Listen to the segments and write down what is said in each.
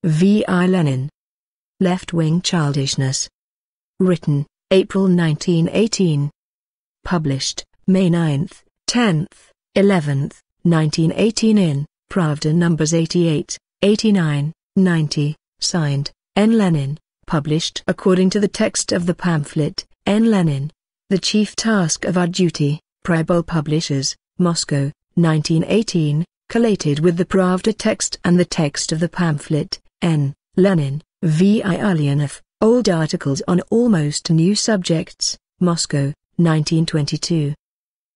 v.I. Lenin. Left-wing childishness. Written, April 1918. Published, May 9th, 10th, 11th, 1918 in Pravda Nos. 88, 89, 90, signed, N. Lenin, published according to the text of the pamphlet, N. Lenin. The Chief Task of Our Duty, Pribol Publishers, Moscow, 1918, collated with the Pravda text and the text of the pamphlet, N. Lenin, v.I. Ulyanov, Old Articles on Almost New Subjects, Moscow, 1922.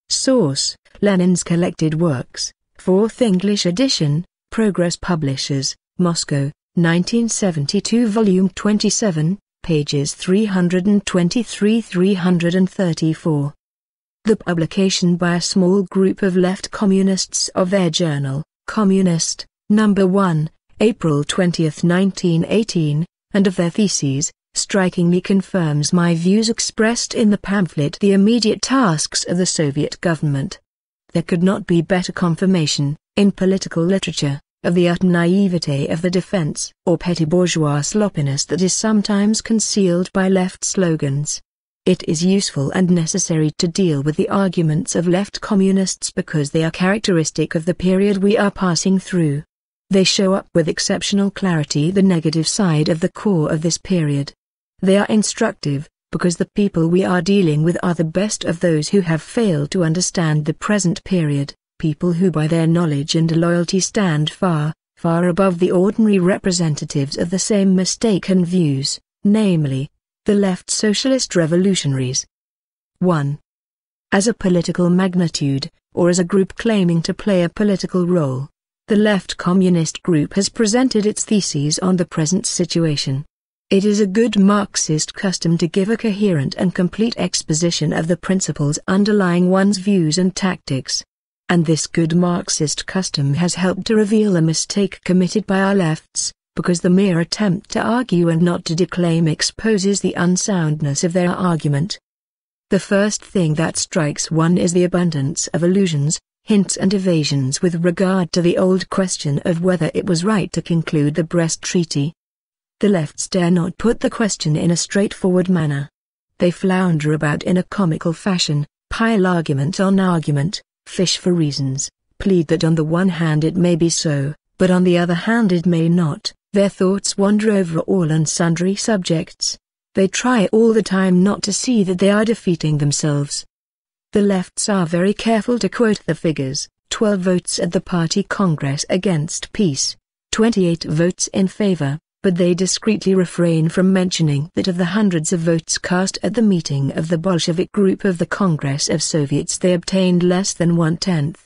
Source, Lenin's Collected Works, 4th English edition, Progress Publishers, Moscow, 1972 Volume 27, pages 323-334. The publication by a small group of left communists of their journal, Communist, No. 1, April 20, 1918, and of their theses, strikingly confirms my views expressed in the pamphlet. The immediate tasks of the Soviet government. There could not be better confirmation, in political literature, of the utter naivete of the defense or petty bourgeois sloppiness that is sometimes concealed by left slogans. It is useful and necessary to deal with the arguments of left communists because they are characteristic of the period we are passing through. They show up with exceptional clarity the negative side of the core of this period. They are instructive, because the people we are dealing with are the best of those who have failed to understand the present period, people who by their knowledge and loyalty stand far, far above the ordinary representatives of the same mistaken views, namely, the left socialist revolutionaries. 1. As a political magnitude, or as a group claiming to play a political role, the left communist group has presented its theses on the present situation. It is a good Marxist custom to give a coherent and complete exposition of the principles underlying one's views and tactics. And this good Marxist custom has helped to reveal a mistake committed by our lefts, because the mere attempt to argue and not to declaim exposes the unsoundness of their argument. The first thing that strikes one is the abundance of allusions, hints and evasions with regard to the old question of whether it was right to conclude the Brest Treaty. The lefts dare not put the question in a straightforward manner. They flounder about in a comical fashion, pile argument on argument, fish for reasons, plead that on the one hand it may be so, but on the other hand it may not. Their thoughts wander over all and sundry subjects. They try all the time not to see that they are defeating themselves. The lefts are very careful to quote the figures: 12 votes at the party congress against peace, 28 votes in favor, but they discreetly refrain from mentioning that of the hundreds of votes cast at the meeting of the Bolshevik group of the Congress of Soviets they obtained less than 1/10.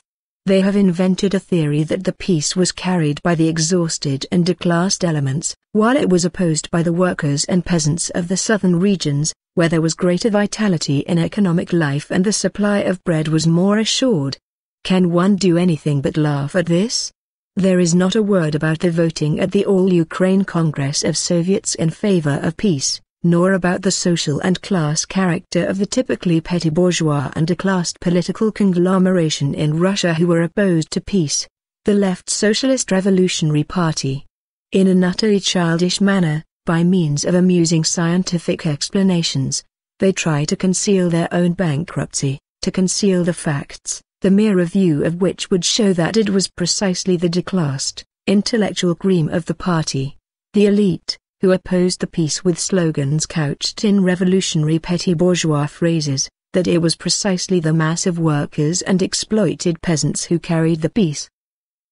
They have invented a theory that the peace was carried by the exhausted and declassed elements, while it was opposed by the workers and peasants of the southern regions, where there was greater vitality in economic life and the supply of bread was more assured. Can one do anything but laugh at this? There is not a word about the voting at the All-Ukraine Congress of Soviets in favor of peace, nor about the social and class character of the typically petty bourgeois and declassed political conglomeration in Russia who were opposed to peace, the left Socialist Revolutionary Party. In an utterly childish manner, by means of amusing scientific explanations, they try to conceal their own bankruptcy, to conceal the facts, the mere review of which would show that it was precisely the declassed, intellectual cream of the party, the elite, who opposed the peace with slogans couched in revolutionary petty bourgeois phrases, that it was precisely the mass of workers and exploited peasants who carried the peace.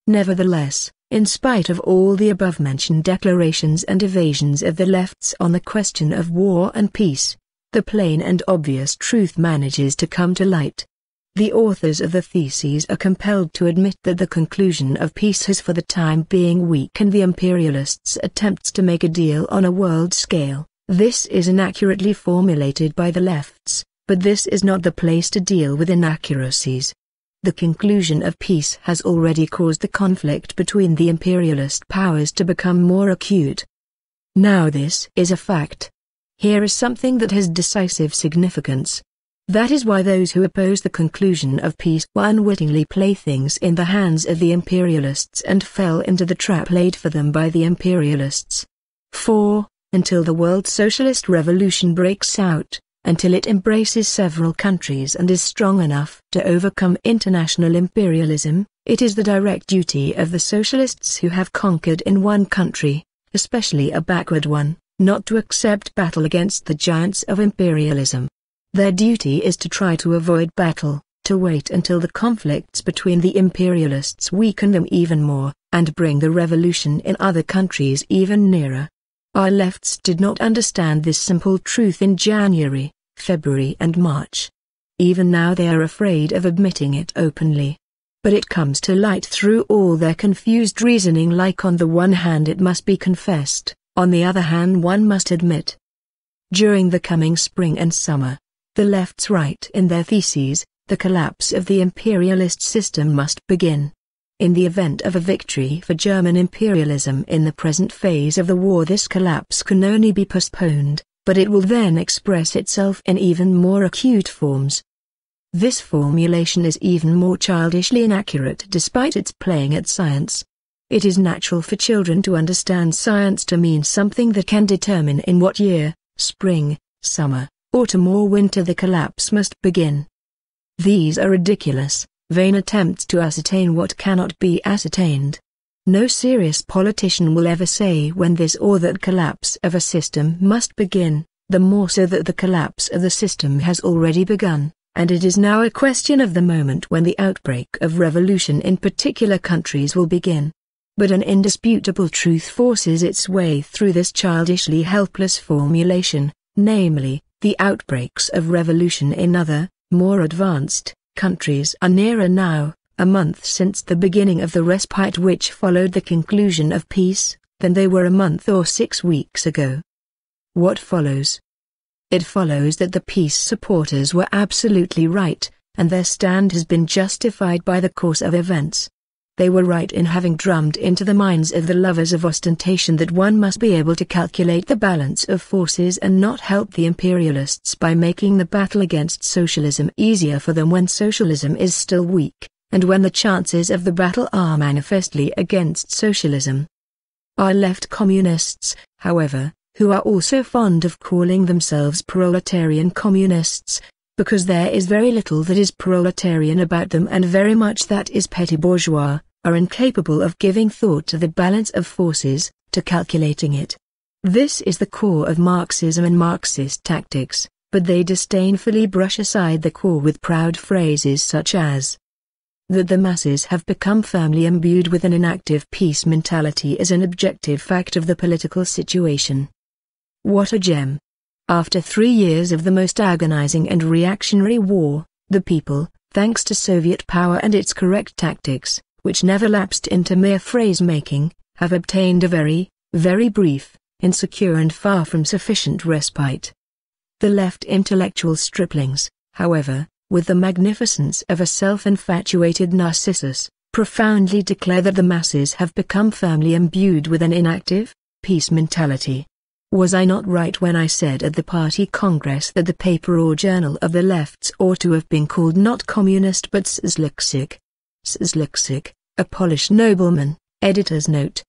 Nevertheless, in spite of all the above-mentioned declarations and evasions of the lefts on the question of war and peace, the plain and obvious truth manages to come to light. The authors of the theses are compelled to admit that the conclusion of peace has for the time being weakened the imperialists' attempts to make a deal on a world scale. This is inaccurately formulated by the lefts, but this is not the place to deal with inaccuracies. The conclusion of peace has already caused the conflict between the imperialist powers to become more acute. Now this is a fact. Here is something that has decisive significance. That is why those who oppose the conclusion of peace were unwittingly playthings in the hands of the imperialists and fell into the trap laid for them by the imperialists. 4. Until the world socialist revolution breaks out, until it embraces several countries and is strong enough to overcome international imperialism, it is the direct duty of the socialists who have conquered in one country, especially a backward one, not to accept battle against the giants of imperialism. Their duty is to try to avoid battle, to wait until the conflicts between the imperialists weaken them even more, and bring the revolution in other countries even nearer. Our lefts did not understand this simple truth in January, February and March. Even now they are afraid of admitting it openly. But it comes to light through all their confused reasoning, like on the one hand it must be confessed, on the other hand one must admit. During the coming spring and summer, the lefts write in their theses, the collapse of the imperialist system must begin. In the event of a victory for German imperialism in the present phase of the war, this collapse can only be postponed, but it will then express itself in even more acute forms. This formulation is even more childishly inaccurate despite its playing at science. It is natural for children to understand science to mean something that can determine in what year, spring, summer, autumn or winter the collapse must begin. These are ridiculous, vain attempts to ascertain what cannot be ascertained. No serious politician will ever say when this or that collapse of a system must begin, the more so that the collapse of the system has already begun, and it is now a question of the moment when the outbreak of revolution in particular countries will begin. But an indisputable truth forces its way through this childishly helpless formulation, namely, the outbreaks of revolution in other, more advanced, countries are nearer now, a month since the beginning of the respite which followed the conclusion of peace, than they were a month or 6 weeks ago. What follows? It follows that the peace supporters were absolutely right, and their stand has been justified by the course of events. They were right in having drummed into the minds of the lovers of ostentation that one must be able to calculate the balance of forces and not help the imperialists by making the battle against socialism easier for them when socialism is still weak, and when the chances of the battle are manifestly against socialism. Our left communists, however, who are also fond of calling themselves proletarian communists, because there is very little that is proletarian about them and very much that is petty bourgeois, are incapable of giving thought to the balance of forces, to calculating it. This is the core of Marxism and Marxist tactics, but they disdainfully brush aside the core with proud phrases such as that the masses have become firmly imbued with an inactive peace mentality is an objective fact of the political situation. What a gem! After 3 years of the most agonizing and reactionary war, the people, thanks to Soviet power and its correct tactics, which never lapsed into mere phrase-making, have obtained a very, very brief, insecure and far from sufficient respite. The left intellectual striplings, however, with the magnificence of a self-infatuated Narcissus, profoundly declare that the masses have become firmly imbued with an inactive, peace mentality. Was I not right when I said at the party congress that the paper or journal of the lefts ought to have been called not communist but Socialist? Socialist, a Polish nobleman, editor's note.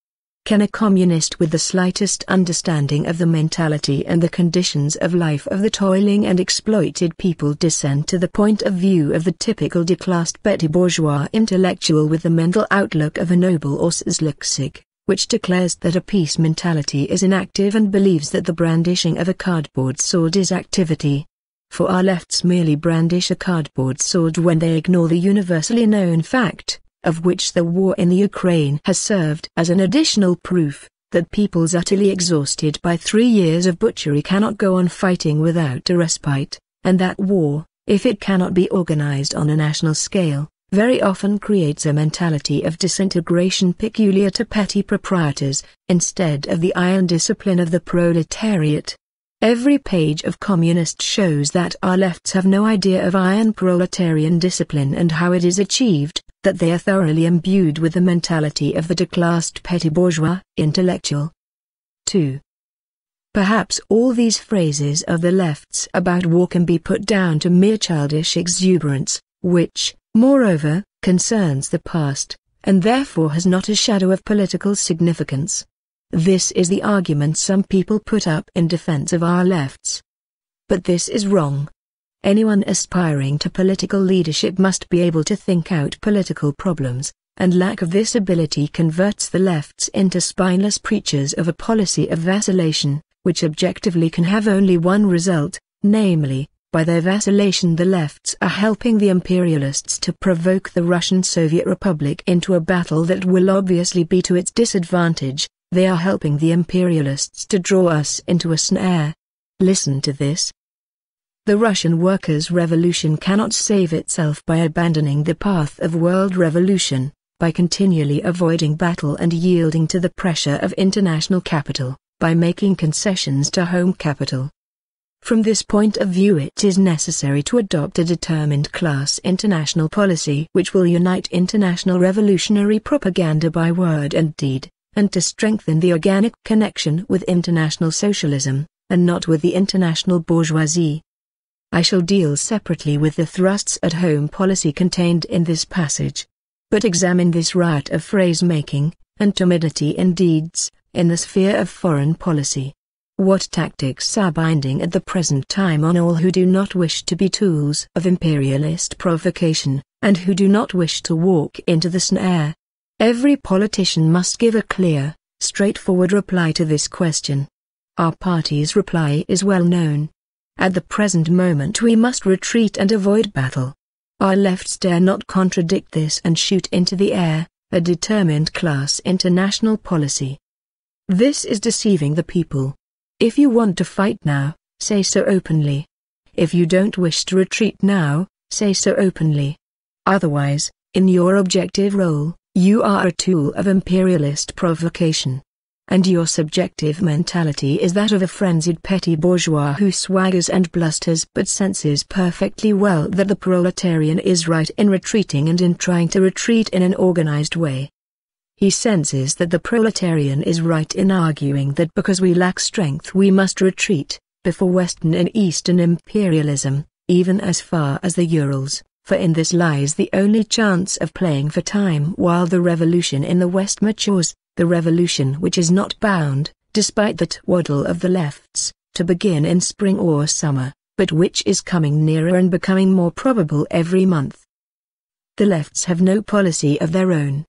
Can a communist with the slightest understanding of the mentality and the conditions of life of the toiling and exploited people descend to the point of view of the typical declassed petty bourgeois intellectual with the mental outlook of a noble or Socialist, which declares that a peace mentality is inactive and believes that the brandishing of a cardboard sword is activity? For our lefts merely brandish a cardboard sword when they ignore the universally known fact, of which the war in the Ukraine has served as an additional proof, that peoples utterly exhausted by 3 years of butchery cannot go on fighting without a respite, and that war, if it cannot be organized on a national scale, very often creates a mentality of disintegration peculiar to petty proprietors, instead of the iron discipline of the proletariat. Every page of Communist shows that our lefts have no idea of iron proletarian discipline and how it is achieved, that they are thoroughly imbued with the mentality of the declassed petty bourgeois intellectual. 2. Perhaps all these phrases of the left's about war can be put down to mere childish exuberance, which, moreover, concerns the past, and therefore has not a shadow of political significance. This is the argument some people put up in defense of our lefts. But this is wrong. Anyone aspiring to political leadership must be able to think out political problems, and lack of this ability converts the lefts into spineless preachers of a policy of vacillation, which objectively can have only one result, namely, by their vacillation the lefts are helping the imperialists to provoke the Russian Soviet Republic into a battle that will obviously be to its disadvantage. They are helping the imperialists to draw us into a snare. Listen to this. The Russian workers' revolution cannot save itself by abandoning the path of world revolution, by continually avoiding battle and yielding to the pressure of international capital, by making concessions to home capital. From this point of view it is necessary to adopt a determined class international policy which will unite international revolutionary propaganda by word and deed, and to strengthen the organic connection with international socialism, and not with the international bourgeoisie. I shall deal separately with the thrusts at home policy contained in this passage. But examine this riot of phrase-making, and timidity in deeds, in the sphere of foreign policy. What tactics are binding at the present time on all who do not wish to be tools of imperialist provocation, and who do not wish to walk into the snare? Every politician must give a clear, straightforward reply to this question. Our party's reply is well known. At the present moment we must retreat and avoid battle. Our lefts dare not contradict this and shoot into the air a determined class international policy. This is deceiving the people. If you want to fight now, say so openly. If you don't wish to retreat now, say so openly. Otherwise, in your objective role, you are a tool of imperialist provocation. And your subjective mentality is that of a frenzied petty bourgeois who swaggers and blusters but senses perfectly well that the proletarian is right in retreating and in trying to retreat in an organized way. He senses that the proletarian is right in arguing that because we lack strength we must retreat, before Western and Eastern imperialism, even as far as the Urals, for in this lies the only chance of playing for time while the revolution in the West matures. The revolution which is not bound, despite the twaddle of the lefts, to begin in spring or summer, but which is coming nearer and becoming more probable every month. The lefts have no policy of their own.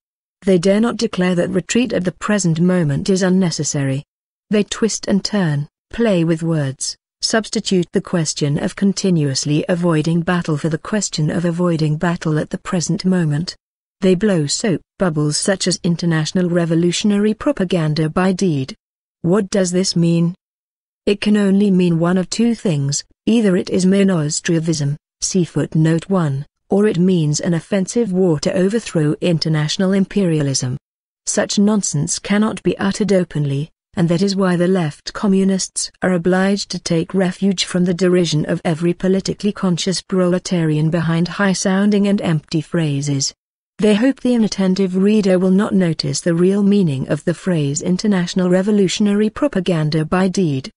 They dare not declare that retreat at the present moment is unnecessary. They twist and turn, play with words, substitute the question of continuously avoiding battle for the question of avoiding battle at the present moment. They blow soap bubbles such as international revolutionary propaganda by deed. What does this mean? It can only mean one of two things: either it is mere Nostradavism, see footnote 1, or it means an offensive war to overthrow international imperialism. Such nonsense cannot be uttered openly, and that is why the left communists are obliged to take refuge from the derision of every politically conscious proletarian behind high-sounding and empty phrases. They hope the inattentive reader will not notice the real meaning of the phrase international revolutionary propaganda by deed.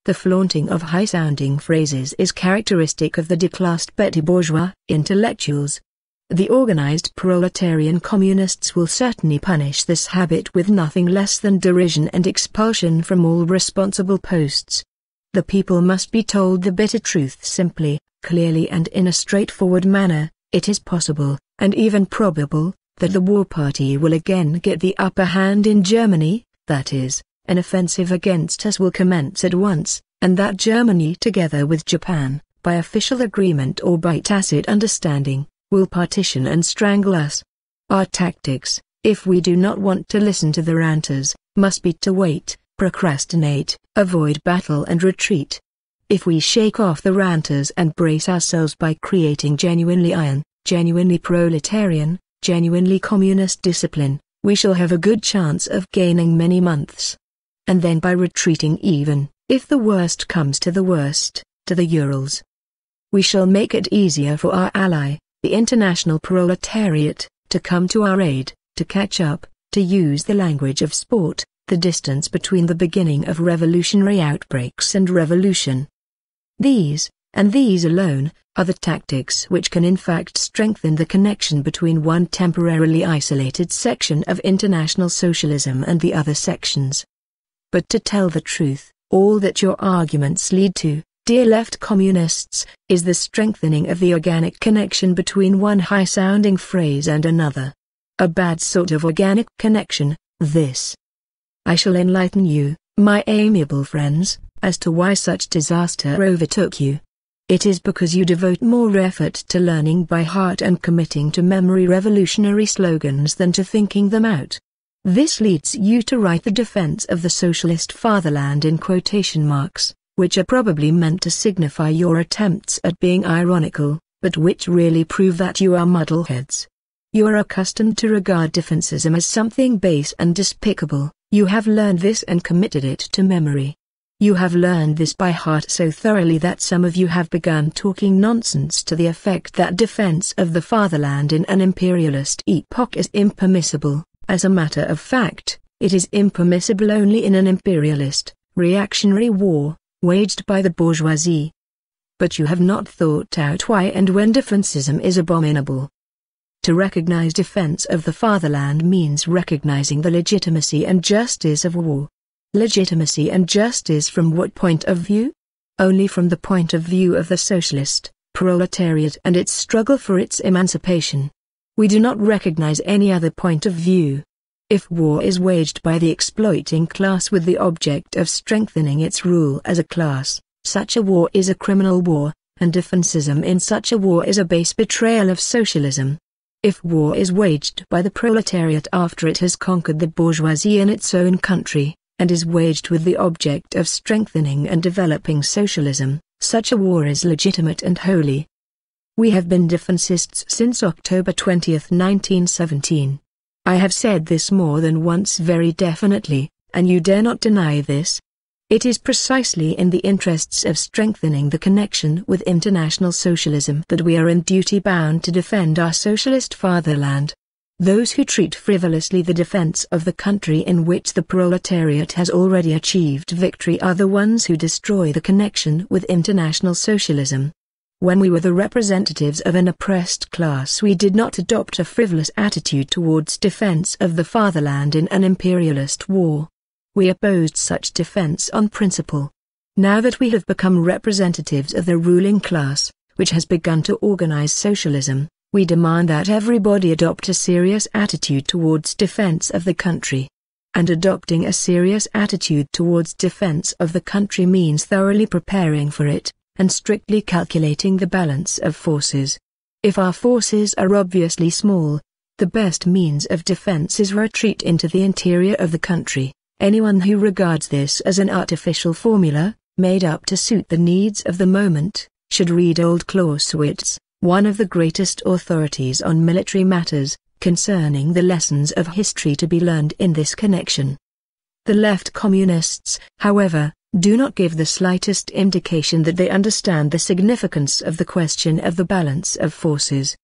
The flaunting of high-sounding phrases is characteristic of the declassed petty bourgeois intellectuals. The organized proletarian communists will certainly punish this habit with nothing less than derision and expulsion from all responsible posts. The people must be told the bitter truth simply, clearly and in a straightforward manner. It is possible, and even probable, that the war party will again get the upper hand in Germany, that is, an offensive against us will commence at once, and that Germany together with Japan, by official agreement or by tacit understanding, will partition and strangle us. Our tactics, if we do not want to listen to the ranters, must be to wait, procrastinate, avoid battle and retreat. If we shake off the ranters and brace ourselves by creating genuinely iron, genuinely proletarian, genuinely communist discipline, we shall have a good chance of gaining many months. And then by retreating even, if the worst comes to the worst, to the Urals, we shall make it easier for our ally, the international proletariat, to come to our aid, to catch up, to use the language of sport, the distance between the beginning of revolutionary outbreaks and revolution. These, and these alone, are the tactics which can in fact strengthen the connection between one temporarily isolated section of international socialism and the other sections. But to tell the truth, all that your arguments lead to, dear left communists, is the strengthening of the organic connection between one high-sounding phrase and another. A bad sort of organic connection, this. I shall enlighten you, my amiable friends, as to why such disaster overtook you. It is because you devote more effort to learning by heart and committing to memory revolutionary slogans than to thinking them out. This leads you to write the defense of the socialist fatherland in quotation marks, which are probably meant to signify your attempts at being ironical, but which really prove that you are muddleheads. You are accustomed to regard defensism as something base and despicable. You have learned this and committed it to memory. You have learned this by heart so thoroughly that some of you have begun talking nonsense to the effect that defense of the fatherland in an imperialist epoch is impermissible. As a matter of fact, it is impermissible only in an imperialist, reactionary war, waged by the bourgeoisie. But you have not thought out why and when defensism is abominable. To recognize defense of the fatherland means recognizing the legitimacy and justice of war. Legitimacy and justice from what point of view? Only from the point of view of the socialist proletariat and its struggle for its emancipation. We do not recognize any other point of view. If war is waged by the exploiting class with the object of strengthening its rule as a class, such a war is a criminal war, and defensism in such a war is a base betrayal of socialism. If war is waged by the proletariat after it has conquered the bourgeoisie in its own country, and is waged with the object of strengthening and developing socialism, such a war is legitimate and holy. We have been defensists since October 20, 1917. I have said this more than once very definitely, and you dare not deny this. It is precisely in the interests of strengthening the connection with international socialism that we are in duty bound to defend our socialist fatherland. Those who treat frivolously the defense of the country in which the proletariat has already achieved victory are the ones who destroy the connection with international socialism. When we were the representatives of an oppressed class, we did not adopt a frivolous attitude towards defense of the fatherland in an imperialist war. We opposed such defense on principle. Now that we have become representatives of the ruling class, which has begun to organize socialism, we demand that everybody adopt a serious attitude towards defense of the country. And adopting a serious attitude towards defense of the country means thoroughly preparing for it, and strictly calculating the balance of forces. If our forces are obviously small, the best means of defense is retreat into the interior of the country. Anyone who regards this as an artificial formula, made up to suit the needs of the moment, should read old Clausewitz, one of the greatest authorities on military matters, concerning the lessons of history to be learned in this connection. The left communists, however, do not give the slightest indication that they understand the significance of the question of the balance of forces.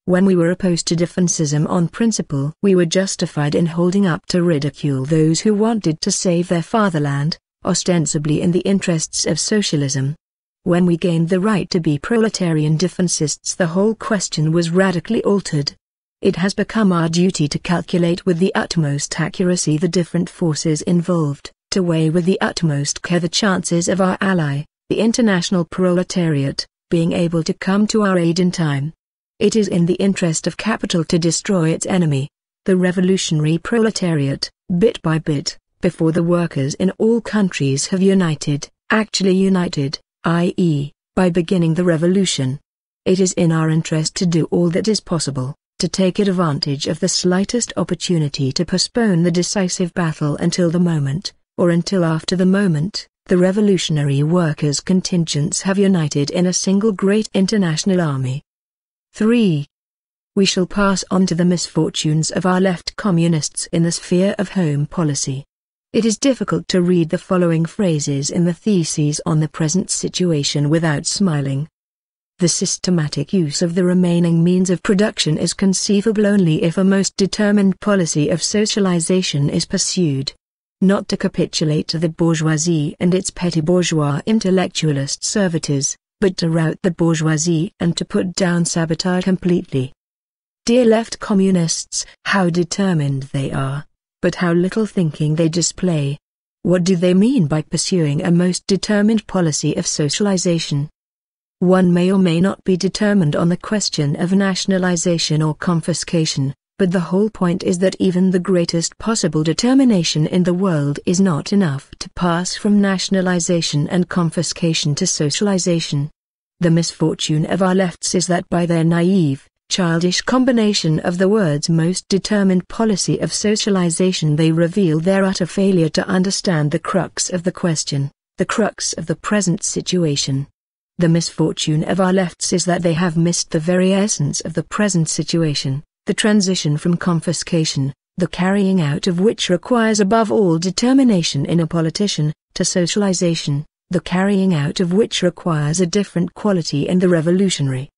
When we were opposed to defensism on principle, we were justified in holding up to ridicule those who wanted to save their fatherland, ostensibly in the interests of socialism. When we gained the right to be proletarian defensists, the whole question was radically altered. It has become our duty to calculate with the utmost accuracy the different forces involved, to weigh with the utmost care the chances of our ally, the international proletariat, being able to come to our aid in time. It is in the interest of capital to destroy its enemy, the revolutionary proletariat, bit by bit, before the workers in all countries have united, actually united, i.e., by beginning the revolution. It is in our interest to do all that is possible, to take advantage of the slightest opportunity to postpone the decisive battle until the moment, or until after the moment, the revolutionary workers' contingents have united in a single great international army. 3. We shall pass on to the misfortunes of our left communists in the sphere of home policy. It is difficult to read the following phrases in the Theses on the present situation without smiling. The systematic use of the remaining means of production is conceivable only if a most determined policy of socialization is pursued. not to capitulate to the bourgeoisie and its petty bourgeois intellectualist servitors, but to rout the bourgeoisie and to put down sabotage completely. Dear left communists, how determined they are, but how little thinking they display. What do they mean by pursuing a most determined policy of socialization? One may or may not be determined on the question of nationalization or confiscation, but the whole point is that even the greatest possible determination in the world is not enough to pass from nationalization and confiscation to socialization. The misfortune of our lefts is that by their naive, childish combination of the words most determined policy of socialization they reveal their utter failure to understand the crux of the question, the crux of the present situation. The misfortune of our lefts is that they have missed the very essence of the present situation, the transition from confiscation, the carrying out of which requires above all determination in a politician, to socialization, the carrying out of which requires a different quality in the revolutionary.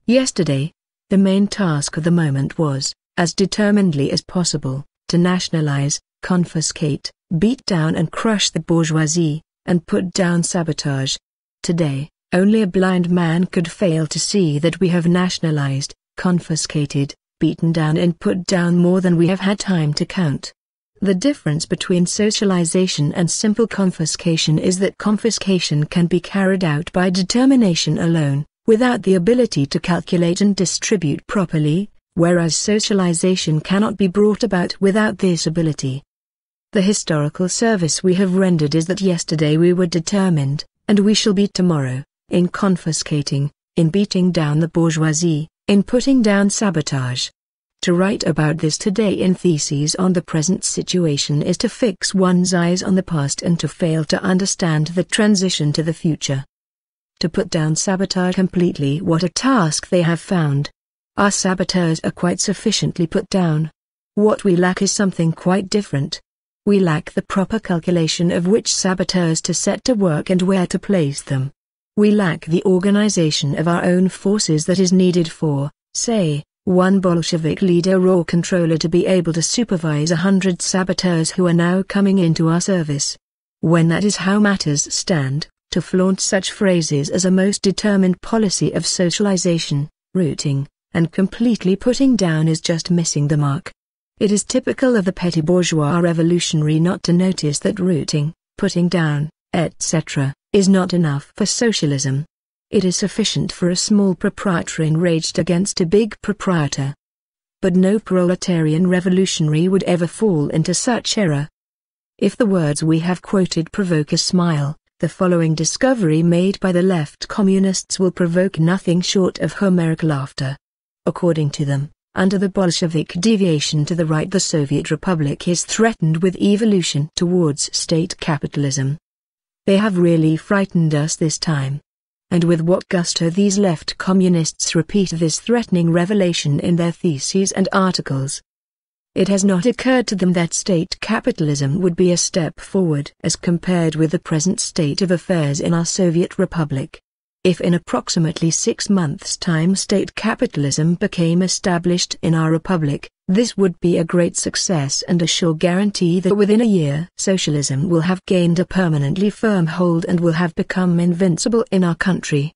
Yesterday, the main task of the moment was, as determinedly as possible, to nationalize, confiscate, beat down and crush the bourgeoisie, and put down sabotage. Today, only a blind man could fail to see that we have nationalized, confiscated, beaten down and put down more than we have had time to count. The difference between socialization and simple confiscation is that confiscation can be carried out by determination alone, without the ability to calculate and distribute properly, whereas socialization cannot be brought about without this ability. The historical service we have rendered is that yesterday we were determined, and we shall be tomorrow, in confiscating, in beating down the bourgeoisie, in putting down sabotage. To write about this today in Theses on the present situation is to fix one's eyes on the past and to fail to understand the transition to the future. To put down sabotage completely, what a task they have found. Our saboteurs are quite sufficiently put down. What we lack is something quite different. We lack the proper calculation of which saboteurs to set to work and where to place them. We lack the organization of our own forces that is needed for, say, one Bolshevik leader or controller to be able to supervise 100 saboteurs who are now coming into our service. When that is how matters stand, to flaunt such phrases as a most determined policy of socialization, rooting, and completely putting down is just missing the mark. It is typical of the petty bourgeois revolutionary not to notice that rooting, putting down, etc., is not enough for socialism. It is sufficient for a small proprietor enraged against a big proprietor. But no proletarian revolutionary would ever fall into such error. If the words we have quoted provoke a smile, the following discovery made by the left communists will provoke nothing short of Homeric laughter. According to them, under the Bolshevik deviation to the right, the Soviet Republic is threatened with evolution towards state capitalism. They have really frightened us this time. And with what gusto these left communists repeat this threatening revelation in their theses and articles. It has not occurred to them that state capitalism would be a step forward as compared with the present state of affairs in our Soviet Republic. If in approximately 6 months' time state capitalism became established in our republic, this would be a great success and a sure guarantee that within a year socialism will have gained a permanently firm hold and will have become invincible in our country.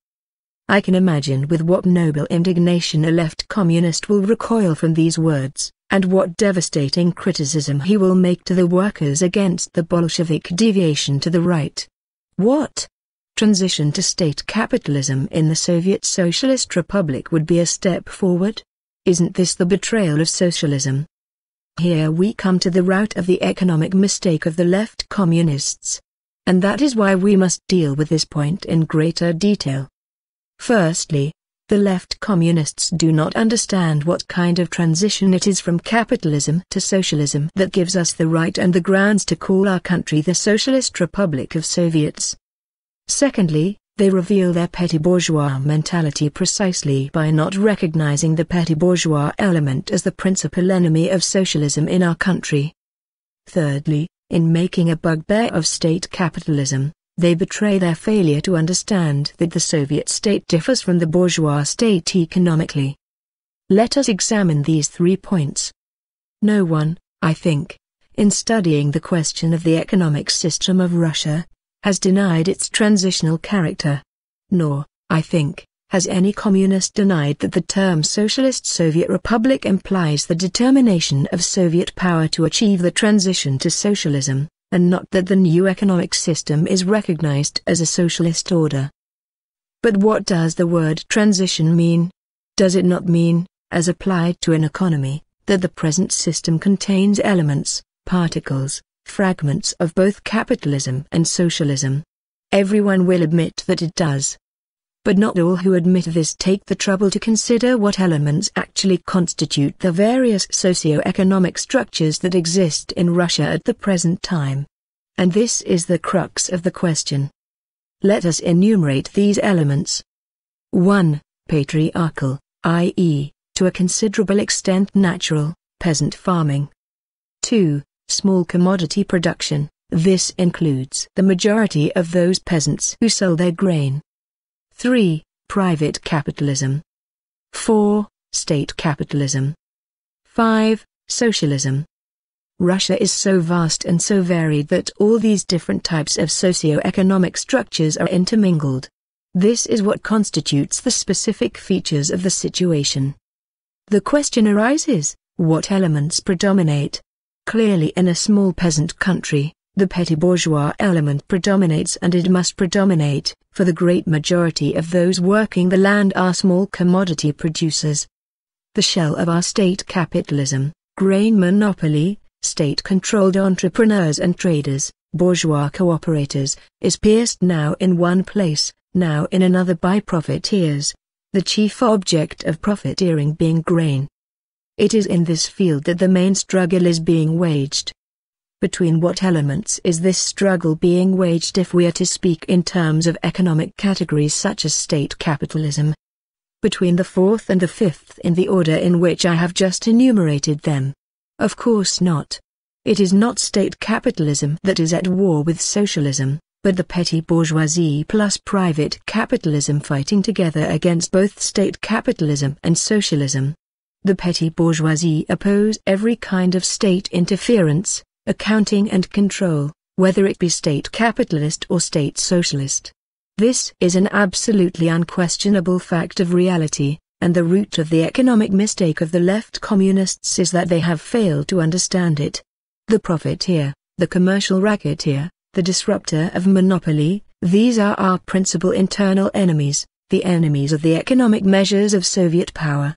I can imagine with what noble indignation a left communist will recoil from these words, and what devastating criticism he will make to the workers against the Bolshevik deviation to the right. What? Transition to state capitalism in the Soviet Socialist Republic would be a step forward? Isn't this the betrayal of socialism? Here we come to the root of the economic mistake of the left communists. And that is why we must deal with this point in greater detail. Firstly, the left communists do not understand what kind of transition it is from capitalism to socialism that gives us the right and the grounds to call our country the Socialist Republic of Soviets. Secondly, they reveal their petty bourgeois mentality precisely by not recognizing the petty bourgeois element as the principal enemy of socialism in our country. Thirdly, in making a bugbear of state capitalism, they betray their failure to understand that the Soviet state differs from the bourgeois state economically. Let us examine these 3 points. No one, I think, in studying the question of the economic system of Russia, has denied its transitional character. Nor, I think, has any communist denied that the term Socialist Soviet Republic implies the determination of Soviet power to achieve the transition to socialism, and not that the new economic system is recognized as a socialist order. But what does the word transition mean? Does it not mean, as applied to an economy, that the present system contains elements, particles, fragments of both capitalism and socialism? Everyone will admit that it does. But not all who admit this take the trouble to consider what elements actually constitute the various socio-economic structures that exist in Russia at the present time. And this is the crux of the question. Let us enumerate these elements. 1. Patriarchal, i.e., to a considerable extent natural, peasant farming. 2. Small commodity production. This includes the majority of those peasants who sell their grain. 3. Private capitalism. 4. State capitalism. 5. Socialism. Russia is so vast and so varied that all these different types of socio-economic structures are intermingled. This is what constitutes the specific features of the situation. The question arises, what elements predominate? Clearly, in a small peasant country, the petty bourgeois element predominates, and it must predominate, for the great majority of those working the land are small commodity producers. The shell of our state capitalism, grain monopoly, state-controlled entrepreneurs and traders, bourgeois cooperators, is pierced now in one place, now in another by profiteers, the chief object of profiteering being grain. It is in this field that the main struggle is being waged. Between what elements is this struggle being waged if we are to speak in terms of economic categories such as state capitalism? Between the fourth and the fifth in the order in which I have just enumerated them? Of course not. It is not state capitalism that is at war with socialism, but the petty bourgeoisie plus private capitalism fighting together against both state capitalism and socialism. The petty bourgeoisie oppose every kind of state interference, accounting and control, whether it be state capitalist or state socialist. This is an absolutely unquestionable fact of reality, and the root of the economic mistake of the left communists is that they have failed to understand it. The profiteer, the commercial racketeer, the disruptor of monopoly, these are our principal internal enemies, the enemies of the economic measures of Soviet power.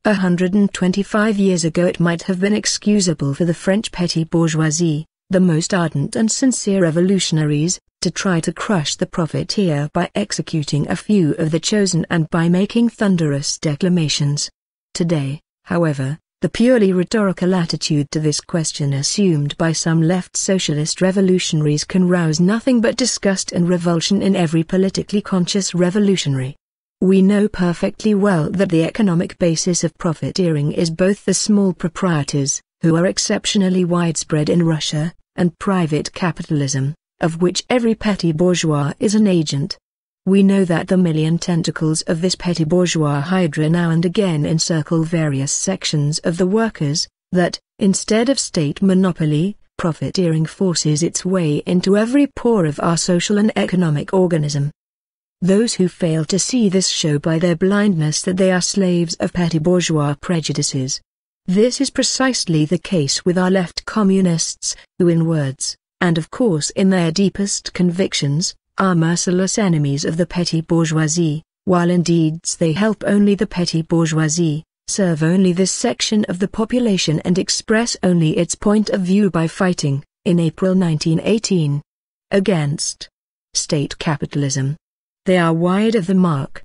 125 years ago it might have been excusable for the French petty bourgeoisie, the most ardent and sincere revolutionaries, to try to crush the profiteer by executing a few of the chosen and by making thunderous declamations. Today, however, the purely rhetorical attitude to this question assumed by some left socialist revolutionaries can rouse nothing but disgust and revulsion in every politically conscious revolutionary. We know perfectly well that the economic basis of profiteering is both the small proprietors, who are exceptionally widespread in Russia, and private capitalism, of which every petty bourgeois is an agent. We know that the million tentacles of this petty bourgeois hydra now and again encircle various sections of the workers, that, instead of state monopoly, profiteering forces its way into every pore of our social and economic organism. Those who fail to see this show by their blindness that they are slaves of petty bourgeois prejudices. This is precisely the case with our left communists, who in words, and of course in their deepest convictions, are merciless enemies of the petty bourgeoisie, while in deeds they help only the petty bourgeoisie, serve only this section of the population and express only its point of view by fighting, in April 1918, against state capitalism. They are wide of the mark.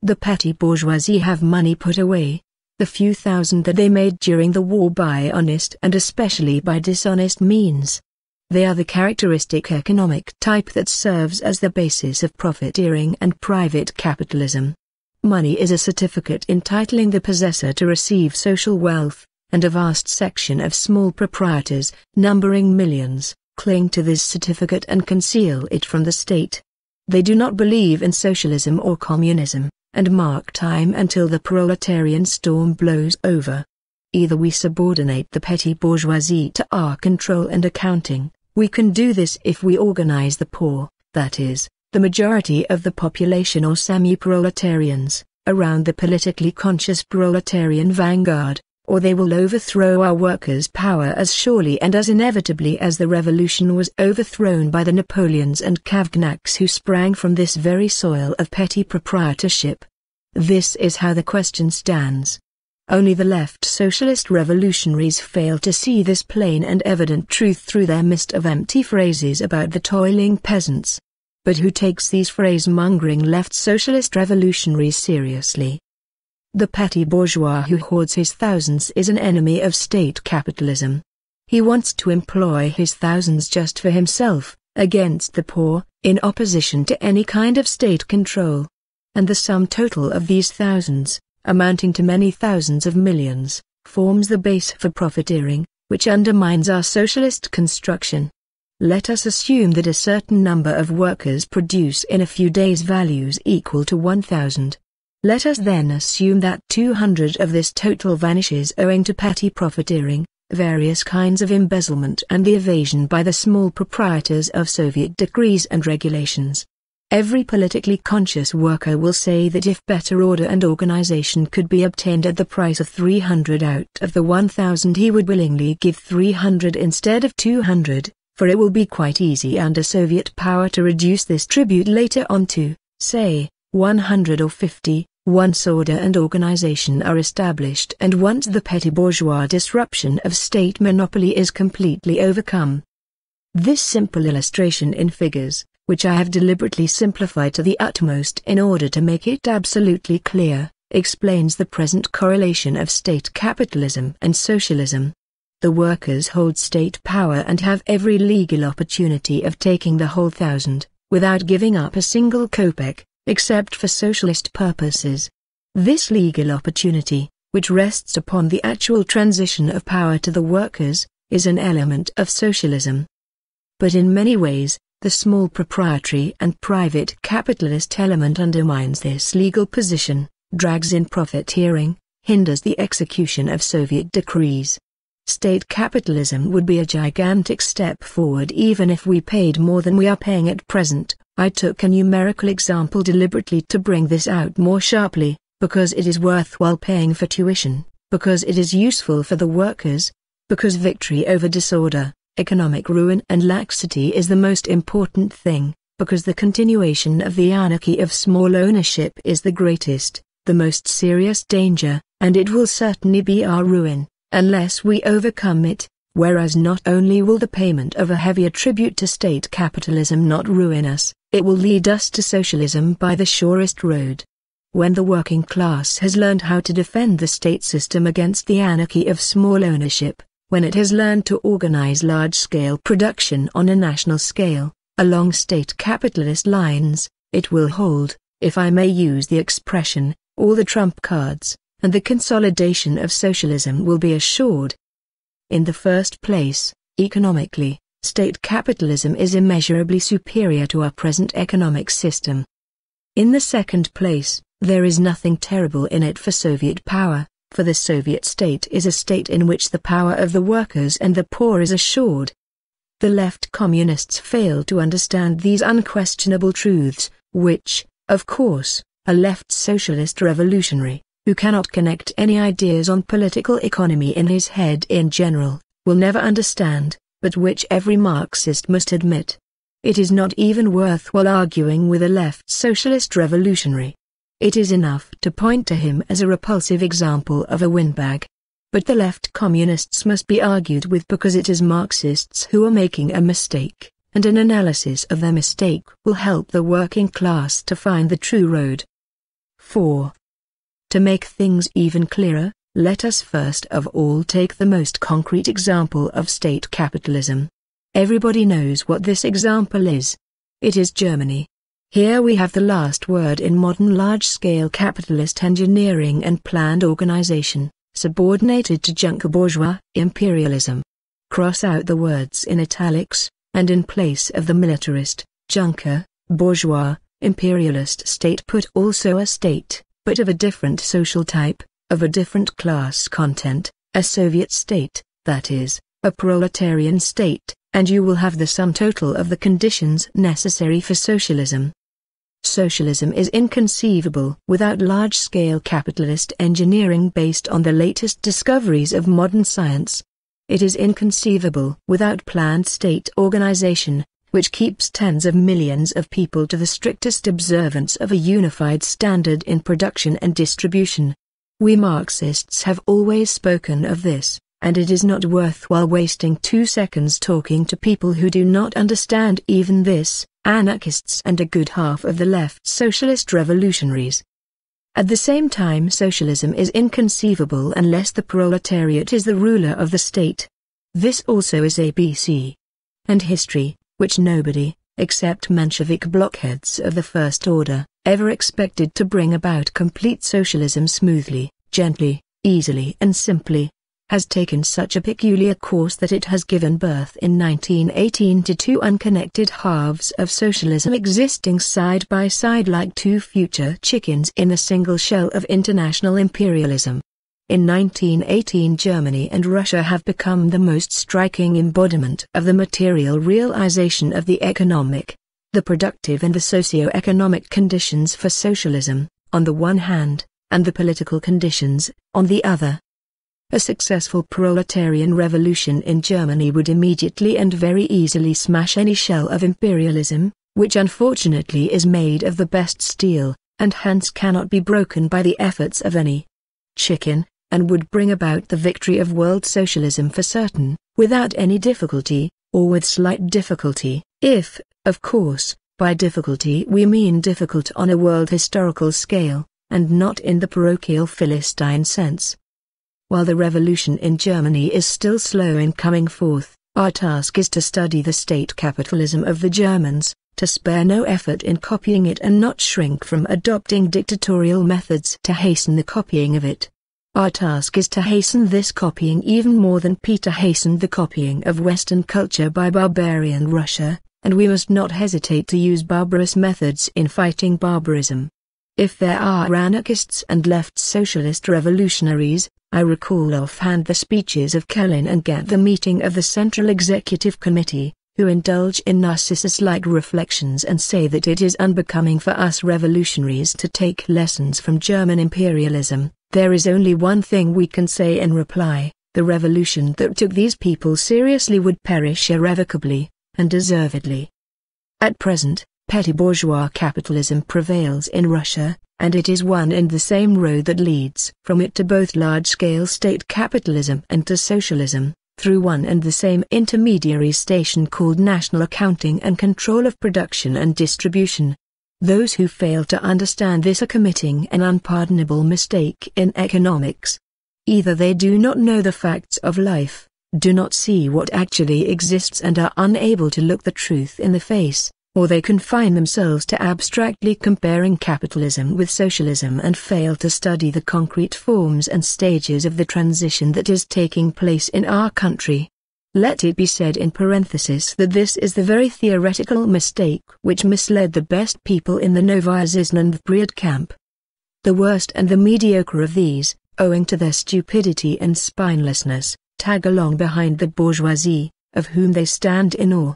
The petty bourgeoisie have money put away, the few thousand that they made during the war, by honest and especially by dishonest means. They are the characteristic economic type that serves as the basis of profiteering and private capitalism. Money is a certificate entitling the possessor to receive social wealth, and a vast section of small proprietors, numbering millions, cling to this certificate and conceal it from the state. They do not believe in socialism or communism, and mark time until the proletarian storm blows over. Either we subordinate the petty bourgeoisie to our control and accounting. We can do this if we organize the poor, that is, the majority of the population or semi-proletarians, around the politically conscious proletarian vanguard, or they will overthrow our workers' power as surely and as inevitably as the revolution was overthrown by the Napoleons and Kavgnaks who sprang from this very soil of petty proprietorship. This is how the question stands. Only the left socialist revolutionaries fail to see this plain and evident truth through their mist of empty phrases about the toiling peasants. But who takes these phrase-mongering left socialist revolutionaries seriously? The petty bourgeois who hoards his thousands is an enemy of state capitalism. He wants to employ his thousands just for himself, against the poor, in opposition to any kind of state control. And the sum total of these thousands, amounting to many thousands of millions, forms the base for profiteering, which undermines our socialist construction. Let us assume that a certain number of workers produce in a few days values equal to 1,000. Let us then assume that 200 of this total vanishes owing to petty profiteering, various kinds of embezzlement and the evasion by the small proprietors of Soviet decrees and regulations. Every politically conscious worker will say that if better order and organization could be obtained at the price of 300 out of the 1,000, he would willingly give 300 instead of 200, for it will be quite easy under Soviet power to reduce this tribute later on to, say, 100 or 50, once order and organization are established and once the petty bourgeois disruption of state monopoly is completely overcome. This simple illustration in figures, which I have deliberately simplified to the utmost in order to make it absolutely clear, explains the present correlation of state capitalism and socialism. The workers hold state power and have every legal opportunity of taking the whole 1,000, without giving up a single kopeck, except for socialist purposes. This legal opportunity, which rests upon the actual transition of power to the workers, is an element of socialism. But in many ways, the small proprietary and private capitalist element undermines this legal position, drags in profiteering, hinders the execution of Soviet decrees. State capitalism would be a gigantic step forward even if we paid more than we are paying at present. I took a numerical example deliberately to bring this out more sharply, because it is worthwhile paying for tuition, because it is useful for the workers, because victory over disorder, economic ruin and laxity is the most important thing, because the continuation of the anarchy of small ownership is the greatest, the most serious danger, and it will certainly be our ruin, unless we overcome it, whereas not only will the payment of a heavier tribute to state capitalism not ruin us, it will lead us to socialism by the surest road. When the working class has learned how to defend the state system against the anarchy of small ownership, when it has learned to organize large-scale production on a national scale, along state capitalist lines, it will hold, if I may use the expression, all the trump cards, and the consolidation of socialism will be assured. In the first place, economically, state capitalism is immeasurably superior to our present economic system. In the second place, there is nothing terrible in it for Soviet power, for the Soviet state is a state in which the power of the workers and the poor is assured. The left communists fail to understand these unquestionable truths, which, of course, a left socialist revolutionary, who cannot connect any ideas on political economy in his head in general, will never understand, but which every Marxist must admit. It is not even worthwhile arguing with a left socialist revolutionary. It is enough to point to him as a repulsive example of a windbag. But the left communists must be argued with because it is Marxists who are making a mistake, and an analysis of their mistake will help the working class to find the true road. 4. To make things even clearer, let us first of all take the most concrete example of state capitalism. Everybody knows what this example is. It is Germany. Here we have the last word in modern large-scale capitalist engineering and planned organization, subordinated to junker bourgeois imperialism. Cross out the words in italics, and in place of the militarist, junker, bourgeois, imperialist state put also a state, but of a different social type, of a different class content, a Soviet state, that is, a proletarian state, and you will have the sum total of the conditions necessary for socialism. Socialism is inconceivable without large-scale capitalist engineering based on the latest discoveries of modern science. It is inconceivable without planned state organization, which keeps tens of millions of people to the strictest observance of a unified standard in production and distribution. We Marxists have always spoken of this, and it is not worthwhile wasting 2 seconds talking to people who do not understand even this, anarchists and a good half of the left socialist revolutionaries. At the same time, socialism is inconceivable unless the proletariat is the ruler of the state. This also is ABC. And history, which nobody, except Menshevik blockheads of the first order, ever expected to bring about complete socialism smoothly, gently, easily and simply, has taken such a peculiar course that it has given birth in 1918 to two unconnected halves of socialism existing side by side like two future chickens in a single shell of international imperialism. In 1918 Germany and Russia have become the most striking embodiment of the material realization of the economic, the productive and the socio-economic conditions for socialism, on the one hand, and the political conditions, on the other. A successful proletarian revolution in Germany would immediately and very easily smash any shell of imperialism, which unfortunately is made of the best steel, and hence cannot be broken by the efforts of any chicken, and would bring about the victory of world socialism for certain, without any difficulty, or with slight difficulty, if, of course, by difficulty we mean difficult on a world historical scale, and not in the parochial Philistine sense. While the revolution in Germany is still slow in coming forth, our task is to study the state capitalism of the Germans, to spare no effort in copying it and not shrink from adopting dictatorial methods to hasten the copying of it. Our task is to hasten this copying even more than Peter hastened the copying of Western culture by barbarian Russia, and we must not hesitate to use barbarous methods in fighting barbarism. If there are anarchists and left socialist revolutionaries, I recall offhand the speeches of Lenin and at the meeting of the Central Executive Committee, who indulge in Narcissus-like reflections and say that it is unbecoming for us revolutionaries to take lessons from German imperialism. There is only one thing we can say in reply: the revolution that took these people seriously would perish irrevocably, and deservedly. At present, petty bourgeois capitalism prevails in Russia, and it is one and the same road that leads from it to both large-scale state capitalism and to socialism, through one and the same intermediary station called national accounting and control of production and distribution. Those who fail to understand this are committing an unpardonable mistake in economics. Either they do not know the facts of life, do not see what actually exists and are unable to look the truth in the face, or they confine themselves to abstractly comparing capitalism with socialism and fail to study the concrete forms and stages of the transition that is taking place in our country. Let it be said in parenthesis that this is the very theoretical mistake which misled the best people in the Novaya Zhizn period camp. The worst and the mediocre of these, owing to their stupidity and spinelessness, tag along behind the bourgeoisie, of whom they stand in awe.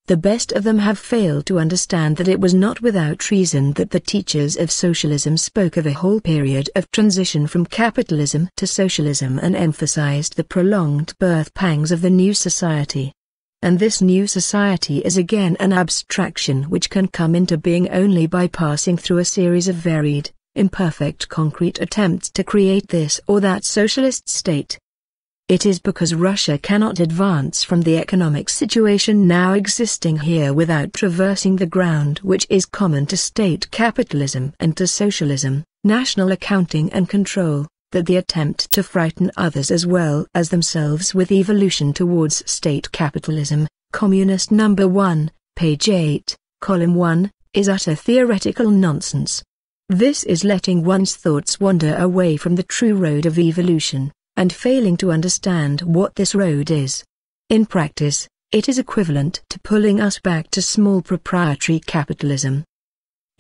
The best of them have failed to understand that it was not without reason that the teachers of socialism spoke of a whole period of transition from capitalism to socialism and emphasized the prolonged birth pangs of the new society. And this new society is again an abstraction which can come into being only by passing through a series of varied, imperfect concrete attempts to create this or that socialist state. It is because Russia cannot advance from the economic situation now existing here without traversing the ground which is common to state capitalism and to socialism, national accounting and control, that the attempt to frighten others as well as themselves with evolution towards state capitalism, Communist No. 1, page 8, column 1, is utter theoretical nonsense. This is letting one's thoughts wander away from the true road of evolution, and failing to understand what this road is. In practice, it is equivalent to pulling us back to small proprietary capitalism.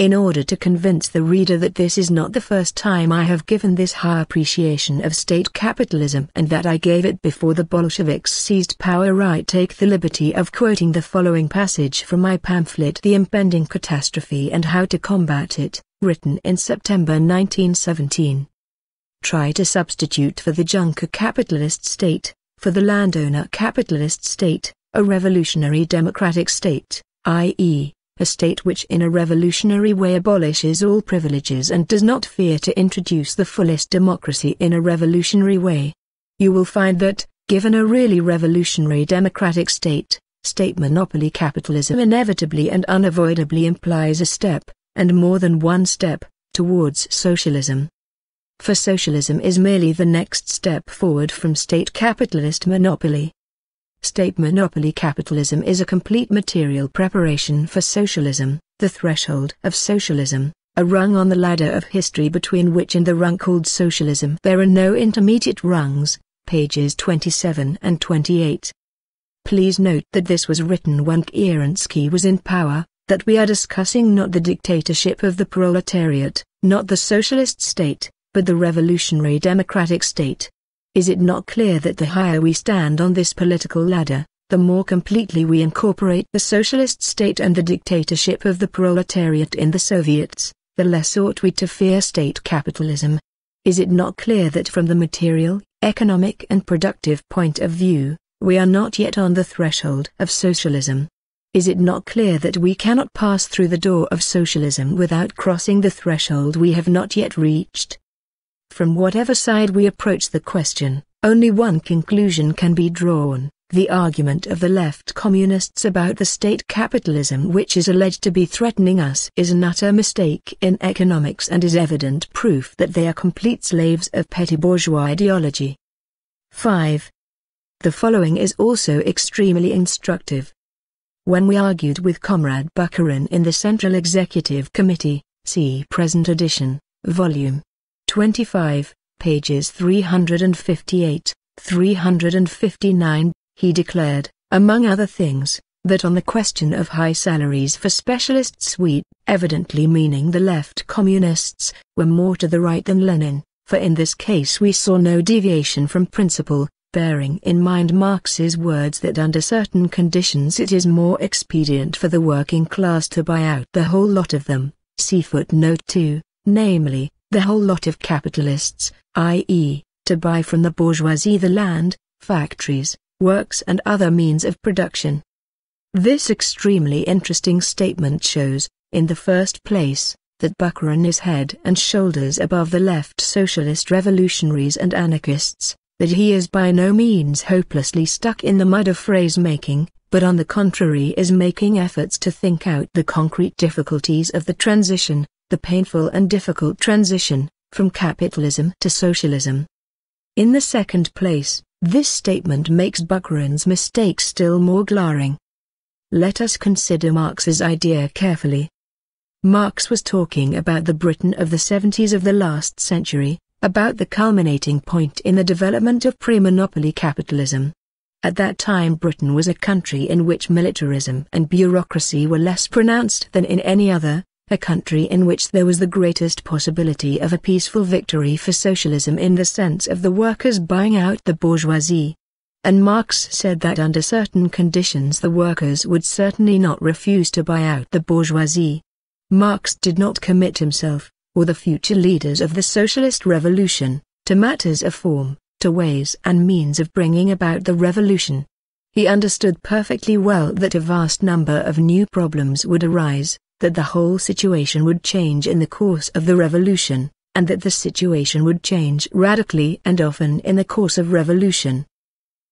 in order to convince the reader that this is not the first time I have given this high appreciation of state capitalism and that I gave it before the Bolsheviks seized power, I take the liberty of quoting the following passage from my pamphlet The Impending Catastrophe and How to Combat It, written in September 1917. Try to substitute for the junker capitalist state, for the landowner capitalist state, a revolutionary democratic state, i.e., a state which in a revolutionary way abolishes all privileges and does not fear to introduce the fullest democracy in a revolutionary way. You will find that, given a really revolutionary democratic state, state monopoly capitalism inevitably and unavoidably implies a step, and more than one step, towards socialism. For socialism is merely the next step forward from state capitalist monopoly. State monopoly capitalism is a complete material preparation for socialism, the threshold of socialism, a rung on the ladder of history between which and the rung called socialism there are no intermediate rungs, pages 27 and 28. Please note that this was written when Kerensky was in power, that we are discussing not the dictatorship of the proletariat, not the socialist state, but the revolutionary democratic state. Is it not clear that the higher we stand on this political ladder, the more completely we incorporate the socialist state and the dictatorship of the proletariat in the Soviets, the less ought we to fear state capitalism? Is it not clear that from the material, economic and productive point of view, we are not yet on the threshold of socialism? Is it not clear that we cannot pass through the door of socialism without crossing the threshold we have not yet reached? From whatever side we approach the question, only one conclusion can be drawn: the argument of the left communists about the state capitalism which is alleged to be threatening us is an utter mistake in economics and is evident proof that they are complete slaves of petty bourgeois ideology. 5. The following is also extremely instructive. When we argued with Comrade Bukharin in the Central Executive Committee, see present edition, Volume 25, pages 358, 359, he declared, among other things, that on the question of high salaries for specialists we, evidently meaning the left communists, were more to the right than Lenin, for in this case we saw no deviation from principle, bearing in mind Marx's words that under certain conditions it is more expedient for the working class to buy out the whole lot of them, see footnote 2, namely, the whole lot of capitalists, i.e., to buy from the bourgeoisie the land, factories, works and other means of production. This extremely interesting statement shows, in the first place, that Bukharin is head and shoulders above the left socialist revolutionaries and anarchists, that he is by no means hopelessly stuck in the mud of phrase-making, but on the contrary is making efforts to think out the concrete difficulties of the transition, the painful and difficult transition, from capitalism to socialism. In the second place, this statement makes Bukharin's mistake still more glaring. Let us consider Marx's idea carefully. Marx was talking about the Britain of the 70s of the last century, about the culminating point in the development of pre-monopoly capitalism. At that time Britain was a country in which militarism and bureaucracy were less pronounced than in any other, a country in which there was the greatest possibility of a peaceful victory for socialism in the sense of the workers buying out the bourgeoisie. And Marx said that under certain conditions the workers would certainly not refuse to buy out the bourgeoisie. Marx did not commit himself, or the future leaders of the socialist revolution, to matters of form, to ways and means of bringing about the revolution. He understood perfectly well that a vast number of new problems would arise, that the whole situation would change in the course of the revolution, and that the situation would change radically and often in the course of revolution.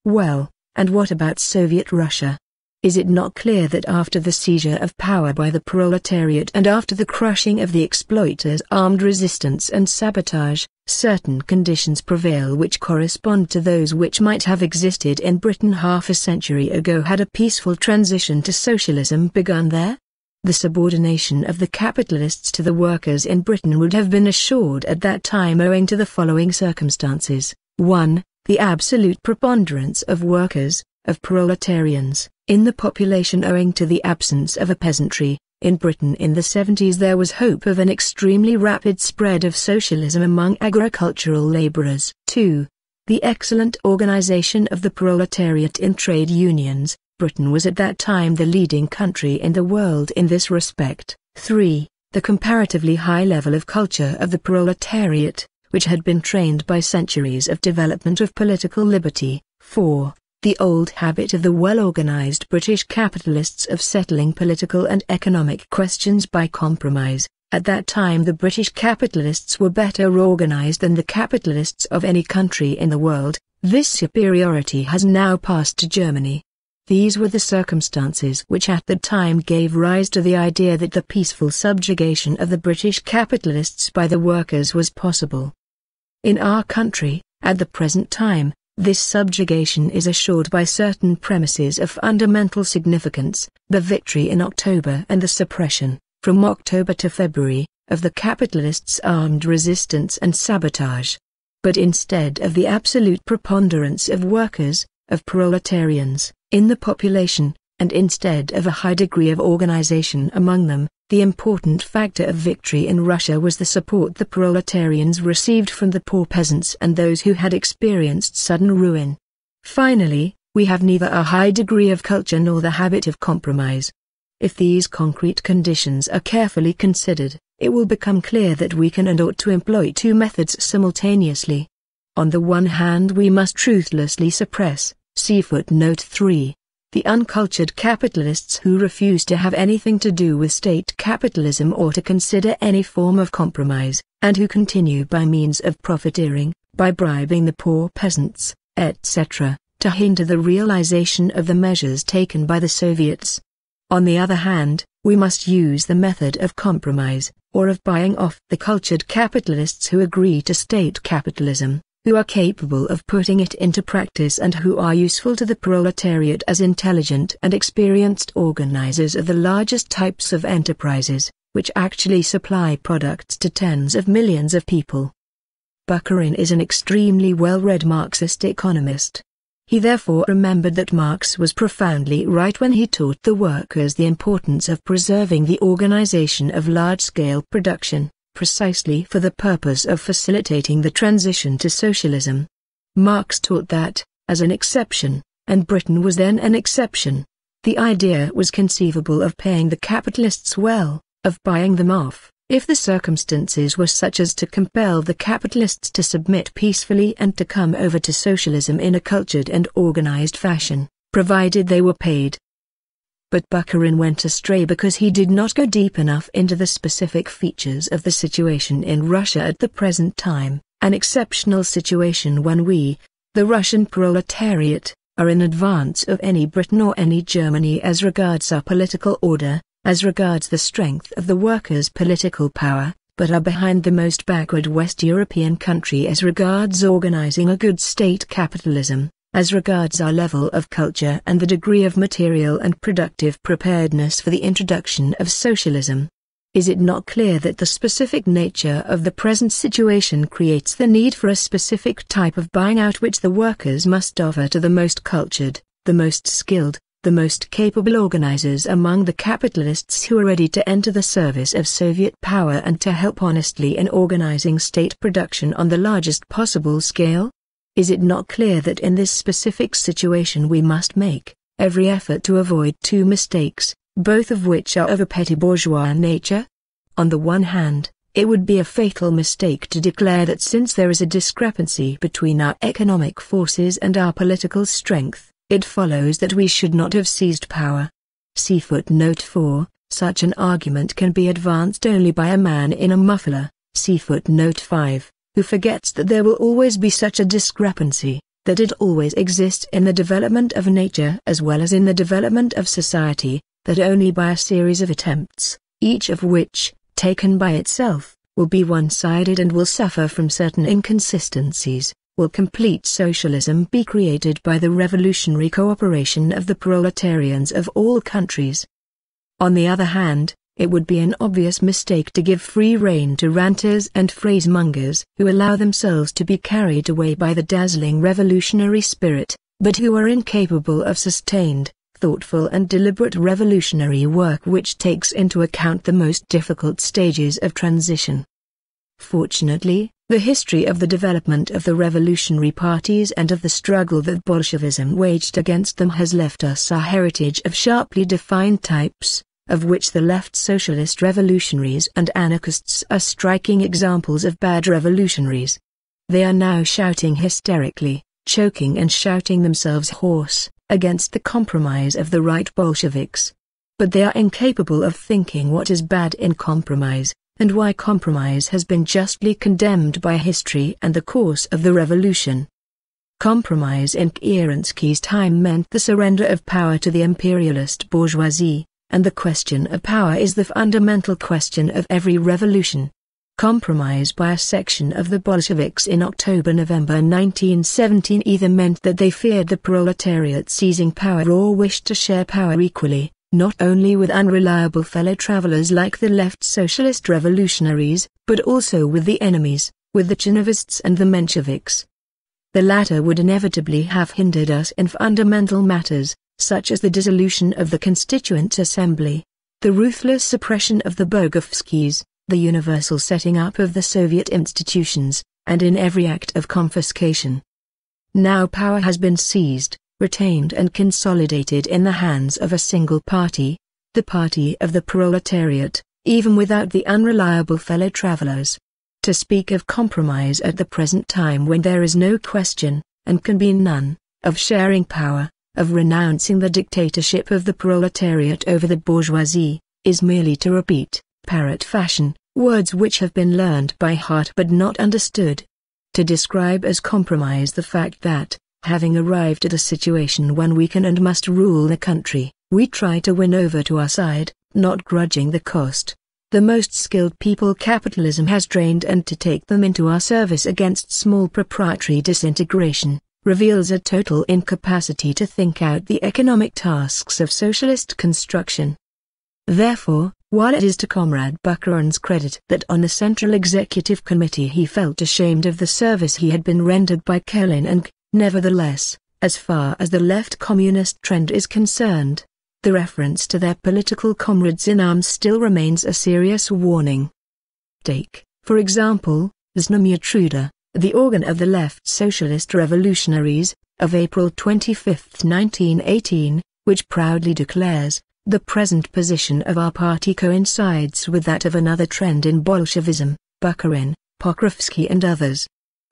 Well, and what about Soviet Russia? Is it not clear that after the seizure of power by the proletariat and after the crushing of the exploiters' armed resistance and sabotage, certain conditions prevail which correspond to those which might have existed in Britain half a century ago had a peaceful transition to socialism begun there? The subordination of the capitalists to the workers in Britain would have been assured at that time owing to the following circumstances. 1. The absolute preponderance of workers, of proletarians, in the population owing to the absence of a peasantry. In Britain in the 70s there was hope of an extremely rapid spread of socialism among agricultural laborers. 2. The excellent organization of the proletariat in trade unions. Britain was at that time the leading country in the world in this respect. 3. The comparatively high level of culture of the proletariat, which had been trained by centuries of development of political liberty. 4. The old habit of the well-organized British capitalists of settling political and economic questions by compromise. At that time the British capitalists were better organized than the capitalists of any country in the world. This superiority has now passed to Germany. These were the circumstances which at the time gave rise to the idea that the peaceful subjugation of the British capitalists by the workers was possible. In our country, at the present time, this subjugation is assured by certain premises of fundamental significance: the victory in October and the suppression, from October to February, of the capitalists' armed resistance and sabotage. But instead of the absolute preponderance of workers, of proletarians, in the population, and instead of a high degree of organization among them, the important factor of victory in Russia was the support the proletarians received from the poor peasants and those who had experienced sudden ruin. Finally, we have neither a high degree of culture nor the habit of compromise. If these concrete conditions are carefully considered, it will become clear that we can and ought to employ two methods simultaneously. On the one hand we must ruthlessly suppress, see footnote 3, the uncultured capitalists who refuse to have anything to do with state capitalism or to consider any form of compromise, and who continue by means of profiteering, by bribing the poor peasants, etc., to hinder the realization of the measures taken by the Soviets. On the other hand, we must use the method of compromise, or of buying off the cultured capitalists who agree to state capitalism, who are capable of putting it into practice and who are useful to the proletariat as intelligent and experienced organizers of the largest types of enterprises, which actually supply products to tens of millions of people. Bukharin is an extremely well-read Marxist economist. He therefore remembered that Marx was profoundly right when he taught the workers the importance of preserving the organization of large-scale production, precisely for the purpose of facilitating the transition to socialism. Marx taught that, as an exception, and Britain was then an exception, the idea was conceivable of paying the capitalists well, of buying them off, if the circumstances were such as to compel the capitalists to submit peacefully and to come over to socialism in a cultured and organized fashion, provided they were paid. But Bukharin went astray because he did not go deep enough into the specific features of the situation in Russia at the present time, an exceptional situation when we, the Russian proletariat, are in advance of any Britain or any Germany as regards our political order, as regards the strength of the workers' political power, but are behind the most backward West European country as regards organizing a good state capitalism, as regards our level of culture and the degree of material and productive preparedness for the introduction of socialism. Is it not clear that the specific nature of the present situation creates the need for a specific type of buying out which the workers must offer to the most cultured, the most skilled, the most capable organizers among the capitalists who are ready to enter the service of Soviet power and to help honestly in organizing state production on the largest possible scale? Is it not clear that in this specific situation we must make every effort to avoid two mistakes, both of which are of a petty bourgeois nature? On the one hand, it would be a fatal mistake to declare that since there is a discrepancy between our economic forces and our political strength, it follows that we should not have seized power. See footnote 4, such an argument can be advanced only by a man in a muffler, see footnote 5, who forgets that there will always be such a discrepancy, that it always exists in the development of nature as well as in the development of society, that only by a series of attempts, each of which, taken by itself, will be one-sided and will suffer from certain inconsistencies, will complete socialism be created by the revolutionary cooperation of the proletarians of all countries. On the other hand, it would be an obvious mistake to give free rein to ranters and phrasemongers who allow themselves to be carried away by the dazzling revolutionary spirit, but who are incapable of sustained, thoughtful and deliberate revolutionary work which takes into account the most difficult stages of transition. Fortunately, the history of the development of the revolutionary parties and of the struggle that Bolshevism waged against them has left us a heritage of sharply defined types, of which the left socialist revolutionaries and anarchists are striking examples of bad revolutionaries. They are now shouting hysterically, choking and shouting themselves hoarse, against the compromise of the right Bolsheviks. But they are incapable of thinking what is bad in compromise, and why compromise has been justly condemned by history and the course of the revolution. Compromise in Kerensky's time meant the surrender of power to the imperialist bourgeoisie, and the question of power is the fundamental question of every revolution. Compromise by a section of the Bolsheviks in October-November 1917 either meant that they feared the proletariat seizing power or wished to share power equally, not only with unreliable fellow travelers like the left socialist revolutionaries, but also with the enemies, with the Chinovists and the Mensheviks. The latter would inevitably have hindered us in fundamental matters, such as the dissolution of the Constituent Assembly, the ruthless suppression of the Bogovskys, the universal setting up of the Soviet institutions, and in every act of confiscation. Now power has been seized, retained and consolidated in the hands of a single party, the party of the proletariat, even without the unreliable fellow travelers. To speak of compromise at the present time when there is no question, and can be none, of sharing power, of renouncing the dictatorship of the proletariat over the bourgeoisie, is merely to repeat, parrot fashion, words which have been learned by heart but not understood. To describe as compromise the fact that, having arrived at a situation when we can and must rule the country, we try to win over to our side, not grudging the cost, the most skilled people capitalism has trained and to take them into our service against small proprietary disintegration, reveals a total incapacity to think out the economic tasks of socialist construction. Therefore, while it is to Comrade Bukharin's credit that on the Central Executive Committee he felt ashamed of the service he had been rendered by Lenin and, nevertheless, as far as the left communist trend is concerned, the reference to their political comrades in arms still remains a serious warning. Take, for example, Znamya Truda, the organ of the left Socialist Revolutionaries, of April 25, 1918, which proudly declares, "The present position of our party coincides with that of another trend in Bolshevism, Bukharin, Pokrovsky and others."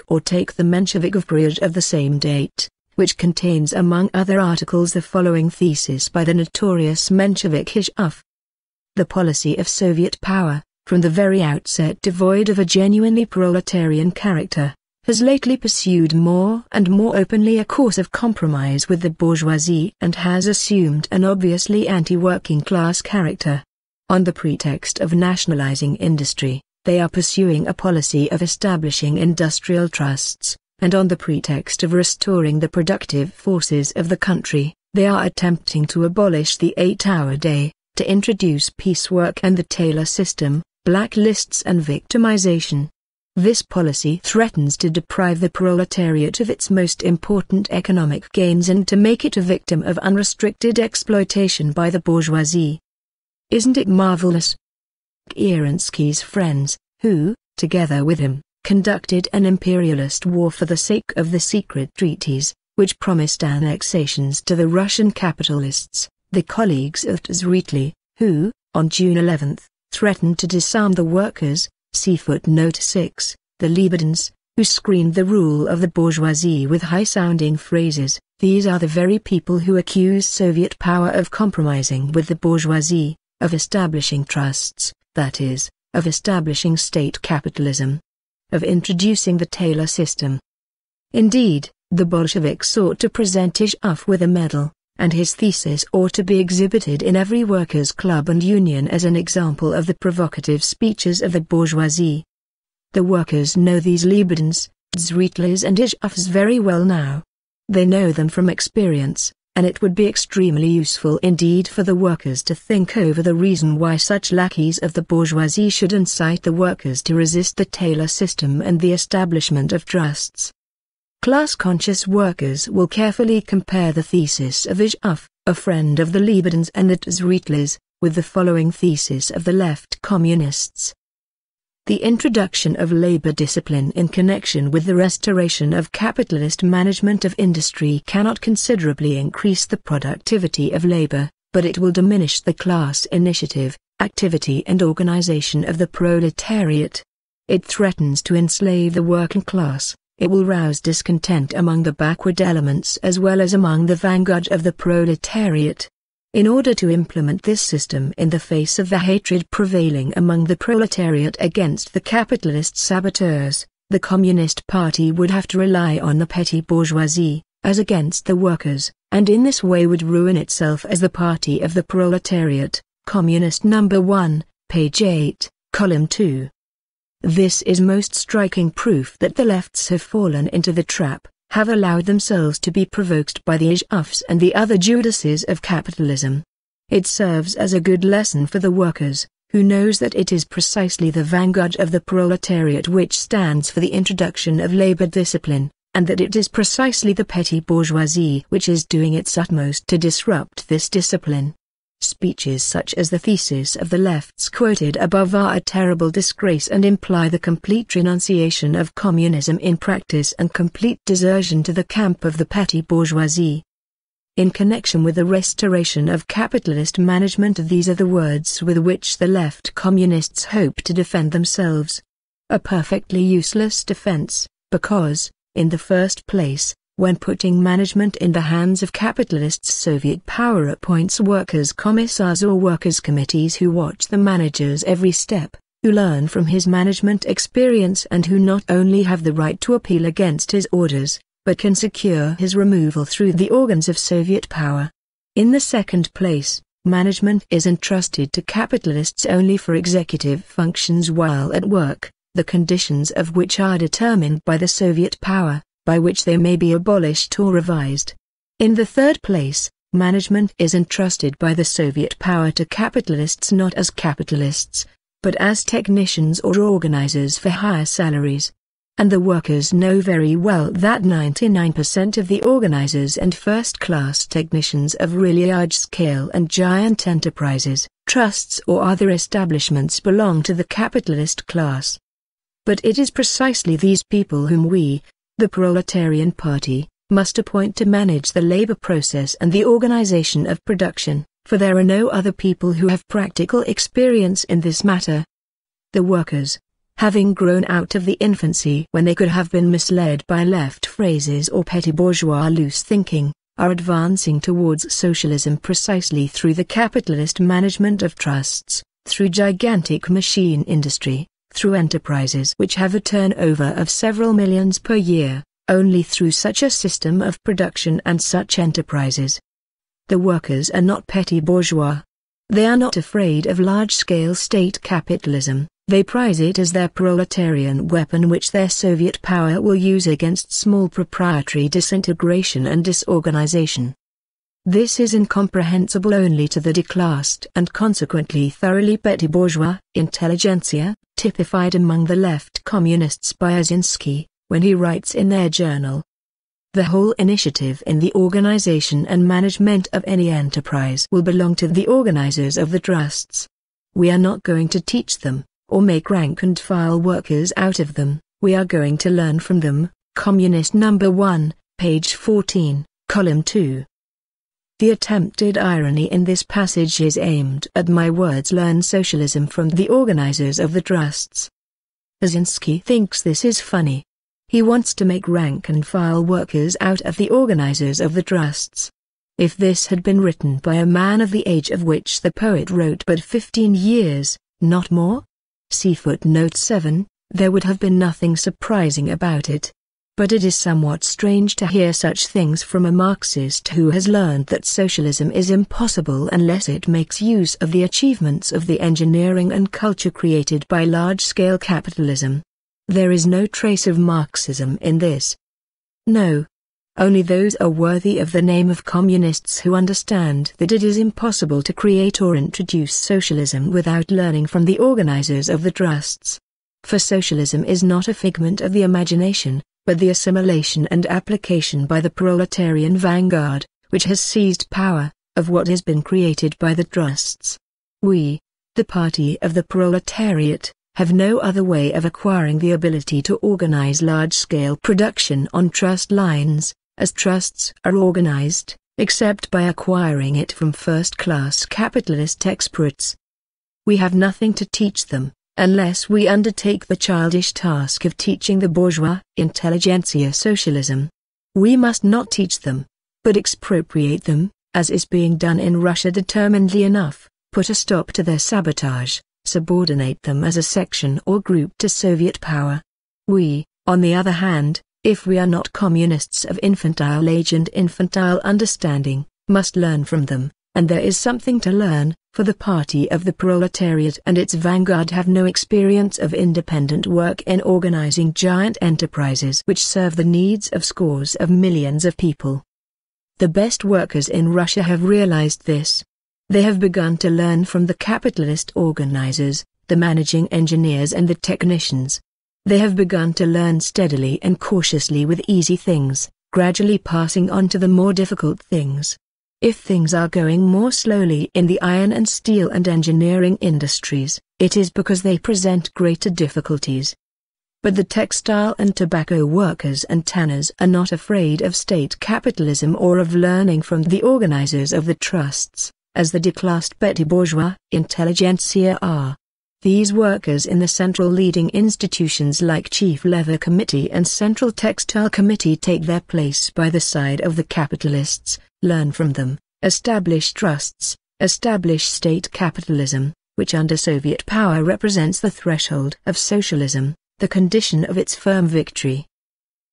Or take the Menshevik of period of the same date, which contains among other articles the following thesis by the notorious Menshevik Khrushchev. The policy of Soviet power, from the very outset devoid of a genuinely proletarian character, has lately pursued more and more openly a course of compromise with the bourgeoisie and has assumed an obviously anti-working class character. On the pretext of nationalizing industry, they are pursuing a policy of establishing industrial trusts, and on the pretext of restoring the productive forces of the country, they are attempting to abolish the 8-hour day, to introduce piecework and the tailor system, blacklists and victimization. This policy threatens to deprive the proletariat of its most important economic gains and to make it a victim of unrestricted exploitation by the bourgeoisie. Isn't it marvelous? Kerensky's friends, who, together with him, conducted an imperialist war for the sake of the secret treaties, which promised annexations to the Russian capitalists, the colleagues of Tzretli, who, on June 11, threatened to disarm the workers, see footnote 6, the Lebedins, who screened the rule of the bourgeoisie with high-sounding phrases. These are the very people who accuse Soviet power of compromising with the bourgeoisie, of establishing trusts, that is, of establishing state capitalism, of introducing the tailor system. Indeed, the Bolsheviks ought to present Khrushchev with a medal, and his thesis ought to be exhibited in every workers' club and union as an example of the provocative speeches of the bourgeoisie. The workers know these Lebedins, Tzretlis and Khrushchevs very well now. They know them from experience, and it would be extremely useful indeed for the workers to think over the reason why such lackeys of the bourgeoisie should incite the workers to resist the tailor system and the establishment of trusts. Class-conscious workers will carefully compare the thesis of Ulyanov, a friend of the Libertans and the Tzretlas, with the following thesis of the left communists. The introduction of labor discipline in connection with the restoration of capitalist management of industry cannot considerably increase the productivity of labor, but it will diminish the class initiative, activity and organization of the proletariat. It threatens to enslave the working class. It will rouse discontent among the backward elements as well as among the vanguard of the proletariat. In order to implement this system in the face of the hatred prevailing among the proletariat against the capitalist saboteurs, the Communist Party would have to rely on the petty bourgeoisie, as against the workers, and in this way would ruin itself as the party of the proletariat. Communist Number 1, page 8, column 2. This is most striking proof that the lefts have fallen into the trap, have allowed themselves to be provoked by the Ulyanovs and the other Judases of capitalism. It serves as a good lesson for the workers, who knows that it is precisely the vanguard of the proletariat which stands for the introduction of labor discipline, and that it is precisely the petty bourgeoisie which is doing its utmost to disrupt this discipline. Speeches such as the thesis of the lefts quoted above are a terrible disgrace and imply the complete renunciation of communism in practice and complete desertion to the camp of the petty bourgeoisie. In connection with the restoration of capitalist management, these are the words with which the left communists hope to defend themselves. A perfectly useless defense, because, in the first place, when putting management in the hands of capitalists, Soviet power appoints workers' commissars or workers' committees who watch the manager's every step, who learn from his management experience and who not only have the right to appeal against his orders, but can secure his removal through the organs of Soviet power. In the second place, management is entrusted to capitalists only for executive functions while at work, the conditions of which are determined by the Soviet power, by which they may be abolished or revised. In the third place, management is entrusted by the Soviet power to capitalists not as capitalists, but as technicians or organizers for higher salaries. And the workers know very well that 99% of the organizers and first-class technicians of really large-scale and giant enterprises, trusts or other establishments belong to the capitalist class. But it is precisely these people whom we, the Proletarian Party, must appoint to manage the labor process and the organization of production, for there are no other people who have practical experience in this matter. The workers, having grown out of the infancy when they could have been misled by left phrases or petty bourgeois loose thinking, are advancing towards socialism precisely through the capitalist management of trusts, through gigantic machine industry, through enterprises which have a turnover of several millions per year, only through such a system of production and such enterprises. The workers are not petty bourgeois. They are not afraid of large-scale state capitalism. They prize it as their proletarian weapon which their Soviet power will use against small proprietary disintegration and disorganization. This is incomprehensible only to the declassed and consequently thoroughly petty bourgeois intelligentsia, typified among the left communists by Osinski, when he writes in their journal, "The whole initiative in the organization and management of any enterprise will belong to the organizers of the trusts. We are not going to teach them, or make rank-and-file workers out of them, we are going to learn from them." Communist Number 1, page 14, column 2. The attempted irony in this passage is aimed at my words "learn socialism from the organizers of the trusts." Osinski thinks this is funny. He wants to make rank-and-file workers out of the organizers of the trusts. If this had been written by a man of the age of which the poet wrote but 15 years, not more? See footnote 7, there would have been nothing surprising about it. But it is somewhat strange to hear such things from a Marxist who has learned that socialism is impossible unless it makes use of the achievements of the engineering and culture created by large-scale capitalism. There is no trace of Marxism in this. No. Only those are worthy of the name of communists who understand that it is impossible to create or introduce socialism without learning from the organizers of the trusts. For socialism is not a figment of the imagination, but the assimilation and application by the proletarian vanguard, which has seized power, of what has been created by the trusts. We, the party of the proletariat, have no other way of acquiring the ability to organize large-scale production on trust lines, as trusts are organized, except by acquiring it from first-class capitalist experts. We have nothing to teach them, unless we undertake the childish task of teaching the bourgeois intelligentsia socialism. We must not teach them, but expropriate them, as is being done in Russia determinedly enough, put a stop to their sabotage, subordinate them as a section or group to Soviet power. We, on the other hand, if we are not communists of infantile age and infantile understanding, must learn from them, and there is something to learn, for the party of the proletariat and its vanguard have no experience of independent work in organizing giant enterprises which serve the needs of scores of millions of people. The best workers in Russia have realized this. They have begun to learn from the capitalist organizers, the managing engineers and the technicians. They have begun to learn steadily and cautiously with easy things, gradually passing on to the more difficult things. If things are going more slowly in the iron and steel and engineering industries, it is because they present greater difficulties. But the textile and tobacco workers and tanners are not afraid of state capitalism or of learning from the organizers of the trusts, as the declassed petty bourgeois intelligentsia are. These workers in the central leading institutions like Chief Leather Committee and Central Textile Committee take their place by the side of the capitalists, learn from them, establish trusts, establish state capitalism, which under Soviet power represents the threshold of socialism, the condition of its firm victory.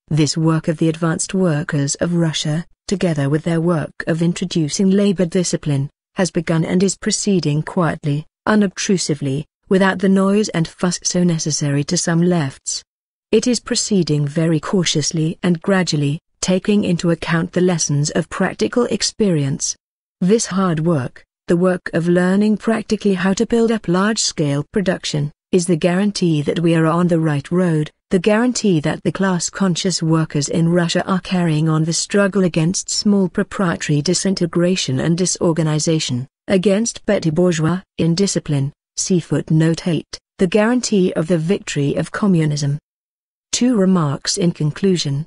This work of the advanced workers of Russia, together with their work of introducing labor discipline, has begun and is proceeding quietly, unobtrusively, without the noise and fuss so necessary to some lefts. It is proceeding very cautiously and gradually, taking into account the lessons of practical experience. This hard work, the work of learning practically how to build up large-scale production, is the guarantee that we are on the right road, the guarantee that the class-conscious workers in Russia are carrying on the struggle against small proprietary disintegration and disorganization, against petty bourgeois indiscipline. See footnote 8, the guarantee of the victory of communism. 2 remarks in conclusion.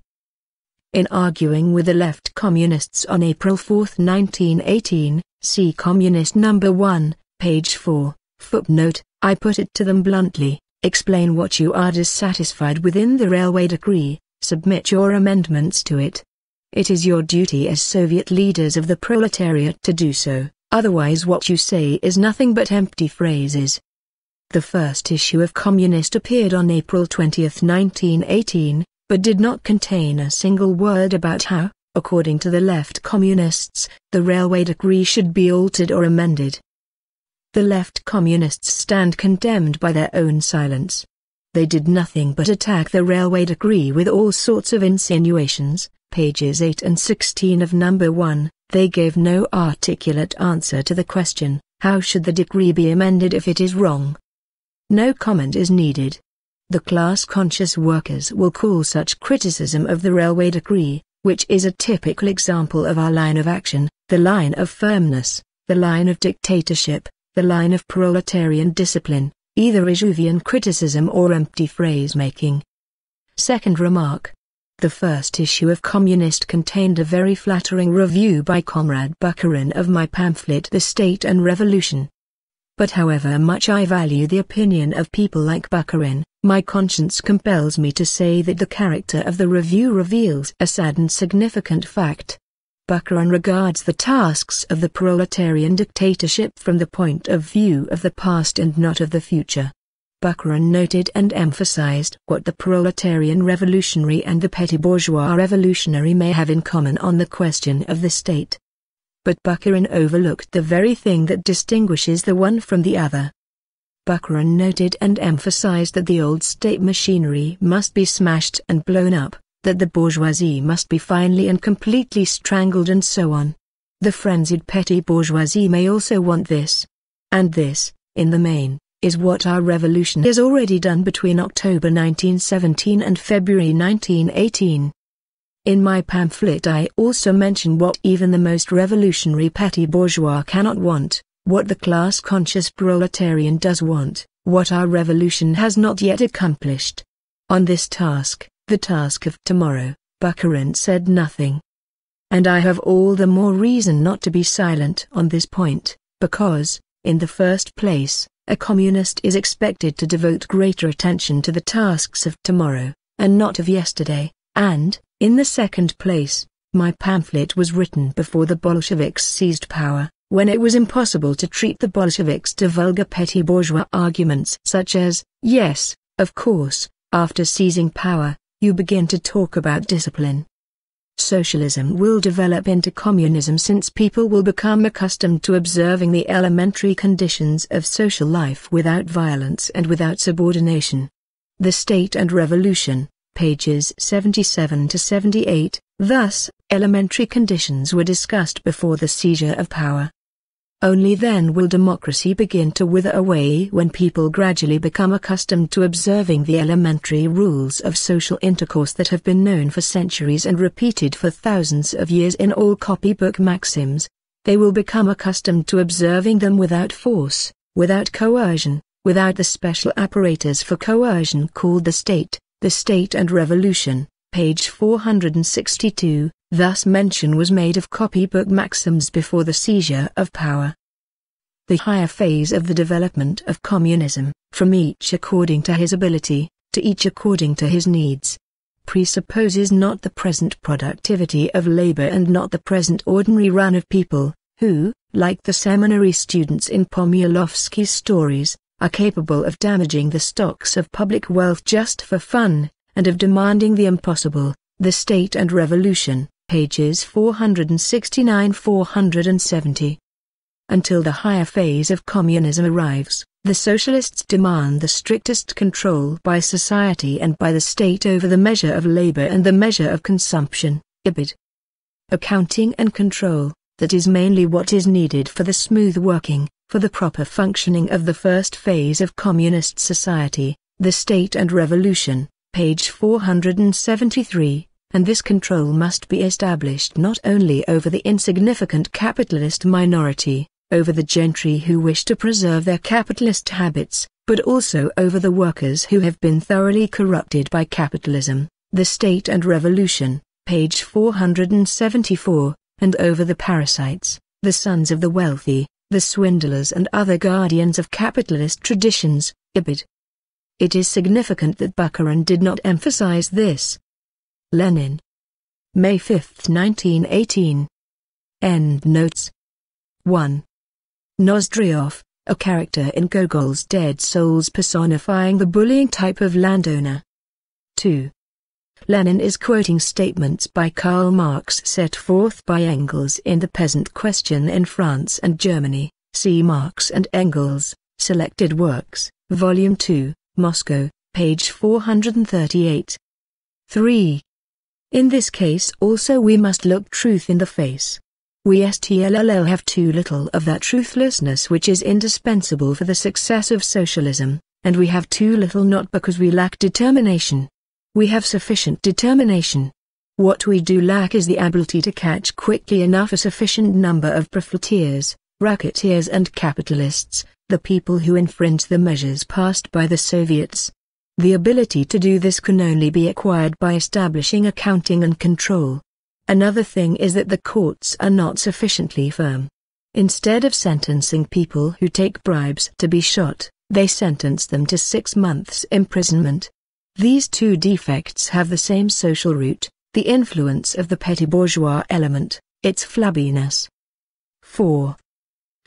In arguing with the left communists on April 4, 1918, see Communist No. 1, page 4, footnote, I put it to them bluntly, explain what you are dissatisfied with in the railway decree, submit your amendments to it. It is your duty as Soviet leaders of the proletariat to do so. Otherwise what you say is nothing but empty phrases. The first issue of Communist appeared on April 20, 1918, but did not contain a single word about how, according to the left communists, the railway decree should be altered or amended. The left communists stand condemned by their own silence. They did nothing but attack the railway decree with all sorts of insinuations, pages 8 and 16 of No. 1. They gave no articulate answer to the question, how should the decree be amended if it is wrong? No comment is needed. The class-conscious workers will call such criticism of the railway decree, which is a typical example of our line of action, the line of firmness, the line of dictatorship, the line of proletarian discipline, either Ijouvian criticism or empty phrase-making. Second remark. The first issue of Communist contained a very flattering review by Comrade Bukharin of my pamphlet The State and Revolution. But however much I value the opinion of people like Bukharin, my conscience compels me to say that the character of the review reveals a sad and significant fact. Bukharin regards the tasks of the proletarian dictatorship from the point of view of the past and not of the future. Bukharin noted and emphasized what the proletarian revolutionary and the petty bourgeois revolutionary may have in common on the question of the state. But Bukharin overlooked the very thing that distinguishes the one from the other. Bukharin noted and emphasized that the old state machinery must be smashed and blown up, that the bourgeoisie must be finally and completely strangled and so on. The frenzied petty bourgeoisie may also want this. And this, in the main, is what our revolution has already done between October 1917 and February 1918. In my pamphlet I also mention what even the most revolutionary petty bourgeois cannot want, what the class-conscious proletarian does want, what our revolution has not yet accomplished. On this task, the task of tomorrow, Bukharin said nothing. And I have all the more reason not to be silent on this point, because, in the first place, a communist is expected to devote greater attention to the tasks of tomorrow, and not of yesterday, and, in the second place, my pamphlet was written before the Bolsheviks seized power, when it was impossible to treat the Bolsheviks to vulgar petty bourgeois arguments such as, yes, of course, after seizing power, you begin to talk about discipline. Socialism will develop into communism since people will become accustomed to observing the elementary conditions of social life without violence and without subordination. The State and Revolution, pages 77 to 78, thus, elementary conditions were discussed before the seizure of power. Only then will democracy begin to wither away when people gradually become accustomed to observing the elementary rules of social intercourse that have been known for centuries and repeated for thousands of years in all copybook maxims. They will become accustomed to observing them without force, without coercion, without the special apparatus for coercion called the state and revolution, page 462. Thus mention was made of copybook maxims before the seizure of power. The higher phase of the development of communism, from each according to his ability, to each according to his needs, presupposes not the present productivity of labor and not the present ordinary run of people, who, like the seminary students in Pomyalovsky's stories, are capable of damaging the stocks of public wealth just for fun, and of demanding the impossible, the state and revolution. Pages 469–470. Until the higher phase of communism arrives, the socialists demand the strictest control by society and by the state over the measure of labor and the measure of consumption, IBID. Accounting and control, that is mainly what is needed for the smooth working, for the proper functioning of the first phase of communist society, the state and revolution, page 473. And this control must be established not only over the insignificant capitalist minority, over the gentry who wish to preserve their capitalist habits, but also over the workers who have been thoroughly corrupted by capitalism, the state and revolution, page 474, and over the parasites, the sons of the wealthy, the swindlers and other guardians of capitalist traditions, IBID. It is significant that Bukharin did not emphasize this. Lenin. May 5, 1918. End notes. 1. Nozdryov, a character in Gogol's Dead Souls personifying the bullying type of landowner. 2. Lenin is quoting statements by Karl Marx set forth by Engels in The Peasant Question in France and Germany. See Marx and Engels, Selected Works, Volume 2, Moscow, page 438. 3. In this case also we must look truth in the face. We still have too little of that truthlessness which is indispensable for the success of socialism, and we have too little not because we lack determination. We have sufficient determination. What we do lack is the ability to catch quickly enough a sufficient number of profiteers, racketeers and capitalists, the people who infringe the measures passed by the Soviets. The ability to do this can only be acquired by establishing accounting and control. Another thing is that the courts are not sufficiently firm. Instead of sentencing people who take bribes to be shot, they sentence them to 6 months' imprisonment. These two defects have the same social root, the influence of the petty bourgeois element, its flabbiness. 4.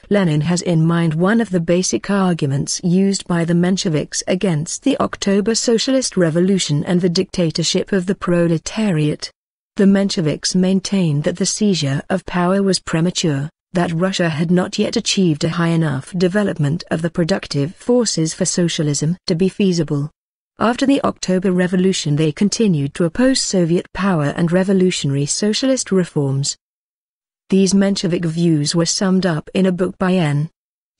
Lenin has in mind one of the basic arguments used by the Mensheviks against the October Socialist Revolution and the dictatorship of the proletariat. The Mensheviks maintained that the seizure of power was premature, that Russia had not yet achieved a high enough development of the productive forces for socialism to be feasible. After the October Revolution they continued to oppose Soviet power and revolutionary socialist reforms. These Menshevik views were summed up in a book by N.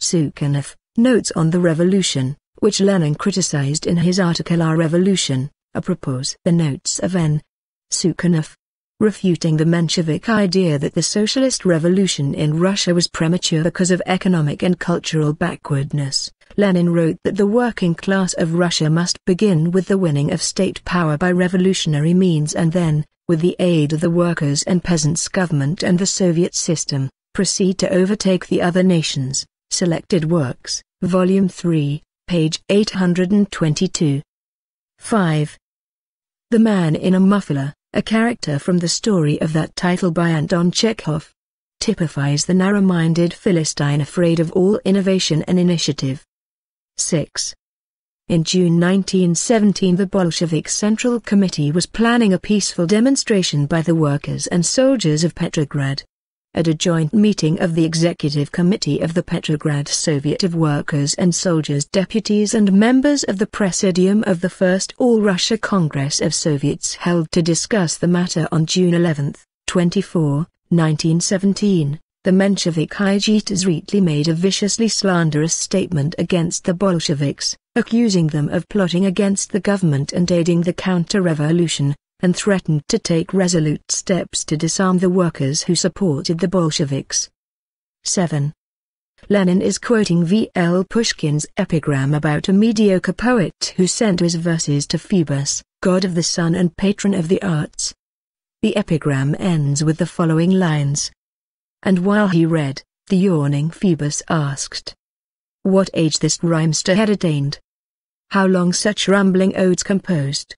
Sukhanov, Notes on the Revolution, which Lenin criticized in his article Our Revolution, apropos the notes of N. Sukhanov. Refuting the Menshevik idea that the socialist revolution in Russia was premature because of economic and cultural backwardness, Lenin wrote that the working class of Russia must begin with the winning of state power by revolutionary means and then, with the aid of the workers' and peasants' government and the Soviet system, proceed to overtake the other nations. Selected Works, Volume 3, page 822. 5. The Man in a Muffler, a character from the story of that title by Anton Chekhov, typifies the narrow-minded Philistine afraid of all innovation and initiative. 6. In June 1917 the Bolshevik Central Committee was planning a peaceful demonstration by the workers and soldiers of Petrograd. At a joint meeting of the Executive Committee of the Petrograd Soviet of Workers and Soldiers deputies and members of the Presidium of the First All-Russia Congress of Soviets held to discuss the matter on June 11, 24, 1917, the Menshevik Zritli made a viciously slanderous statement against the Bolsheviks, accusing them of plotting against the government and aiding the counter-revolution, and threatened to take resolute steps to disarm the workers who supported the Bolsheviks. 7. Lenin is quoting V. L. Pushkin's epigram about a mediocre poet who sent his verses to Phoebus, god of the sun and patron of the arts. The epigram ends with the following lines. And while he read, the yawning Phoebus asked, "What age this rhymester had attained? How long such rambling odes composed?"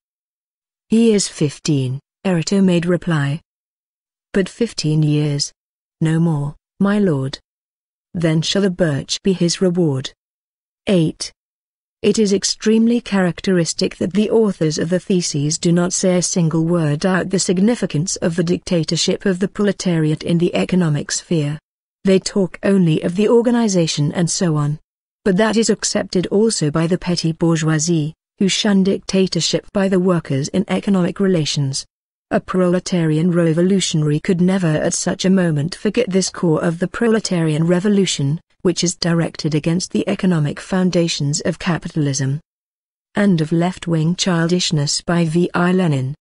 "He is 15, Erato made reply. "But 15 years? No more, my lord. Then shall the birch be his reward." 8. It is extremely characteristic that the authors of the Theses do not say a single word about the significance of the dictatorship of the proletariat in the economic sphere. They talk only of the organization and so on. But that is accepted also by the petty bourgeoisie, who shun dictatorship by the workers in economic relations. A proletarian revolutionary could never at such a moment forget this core of the proletarian revolution, which is directed against the economic foundations of capitalism. And of Left-Wing Childishness by V. I. Lenin.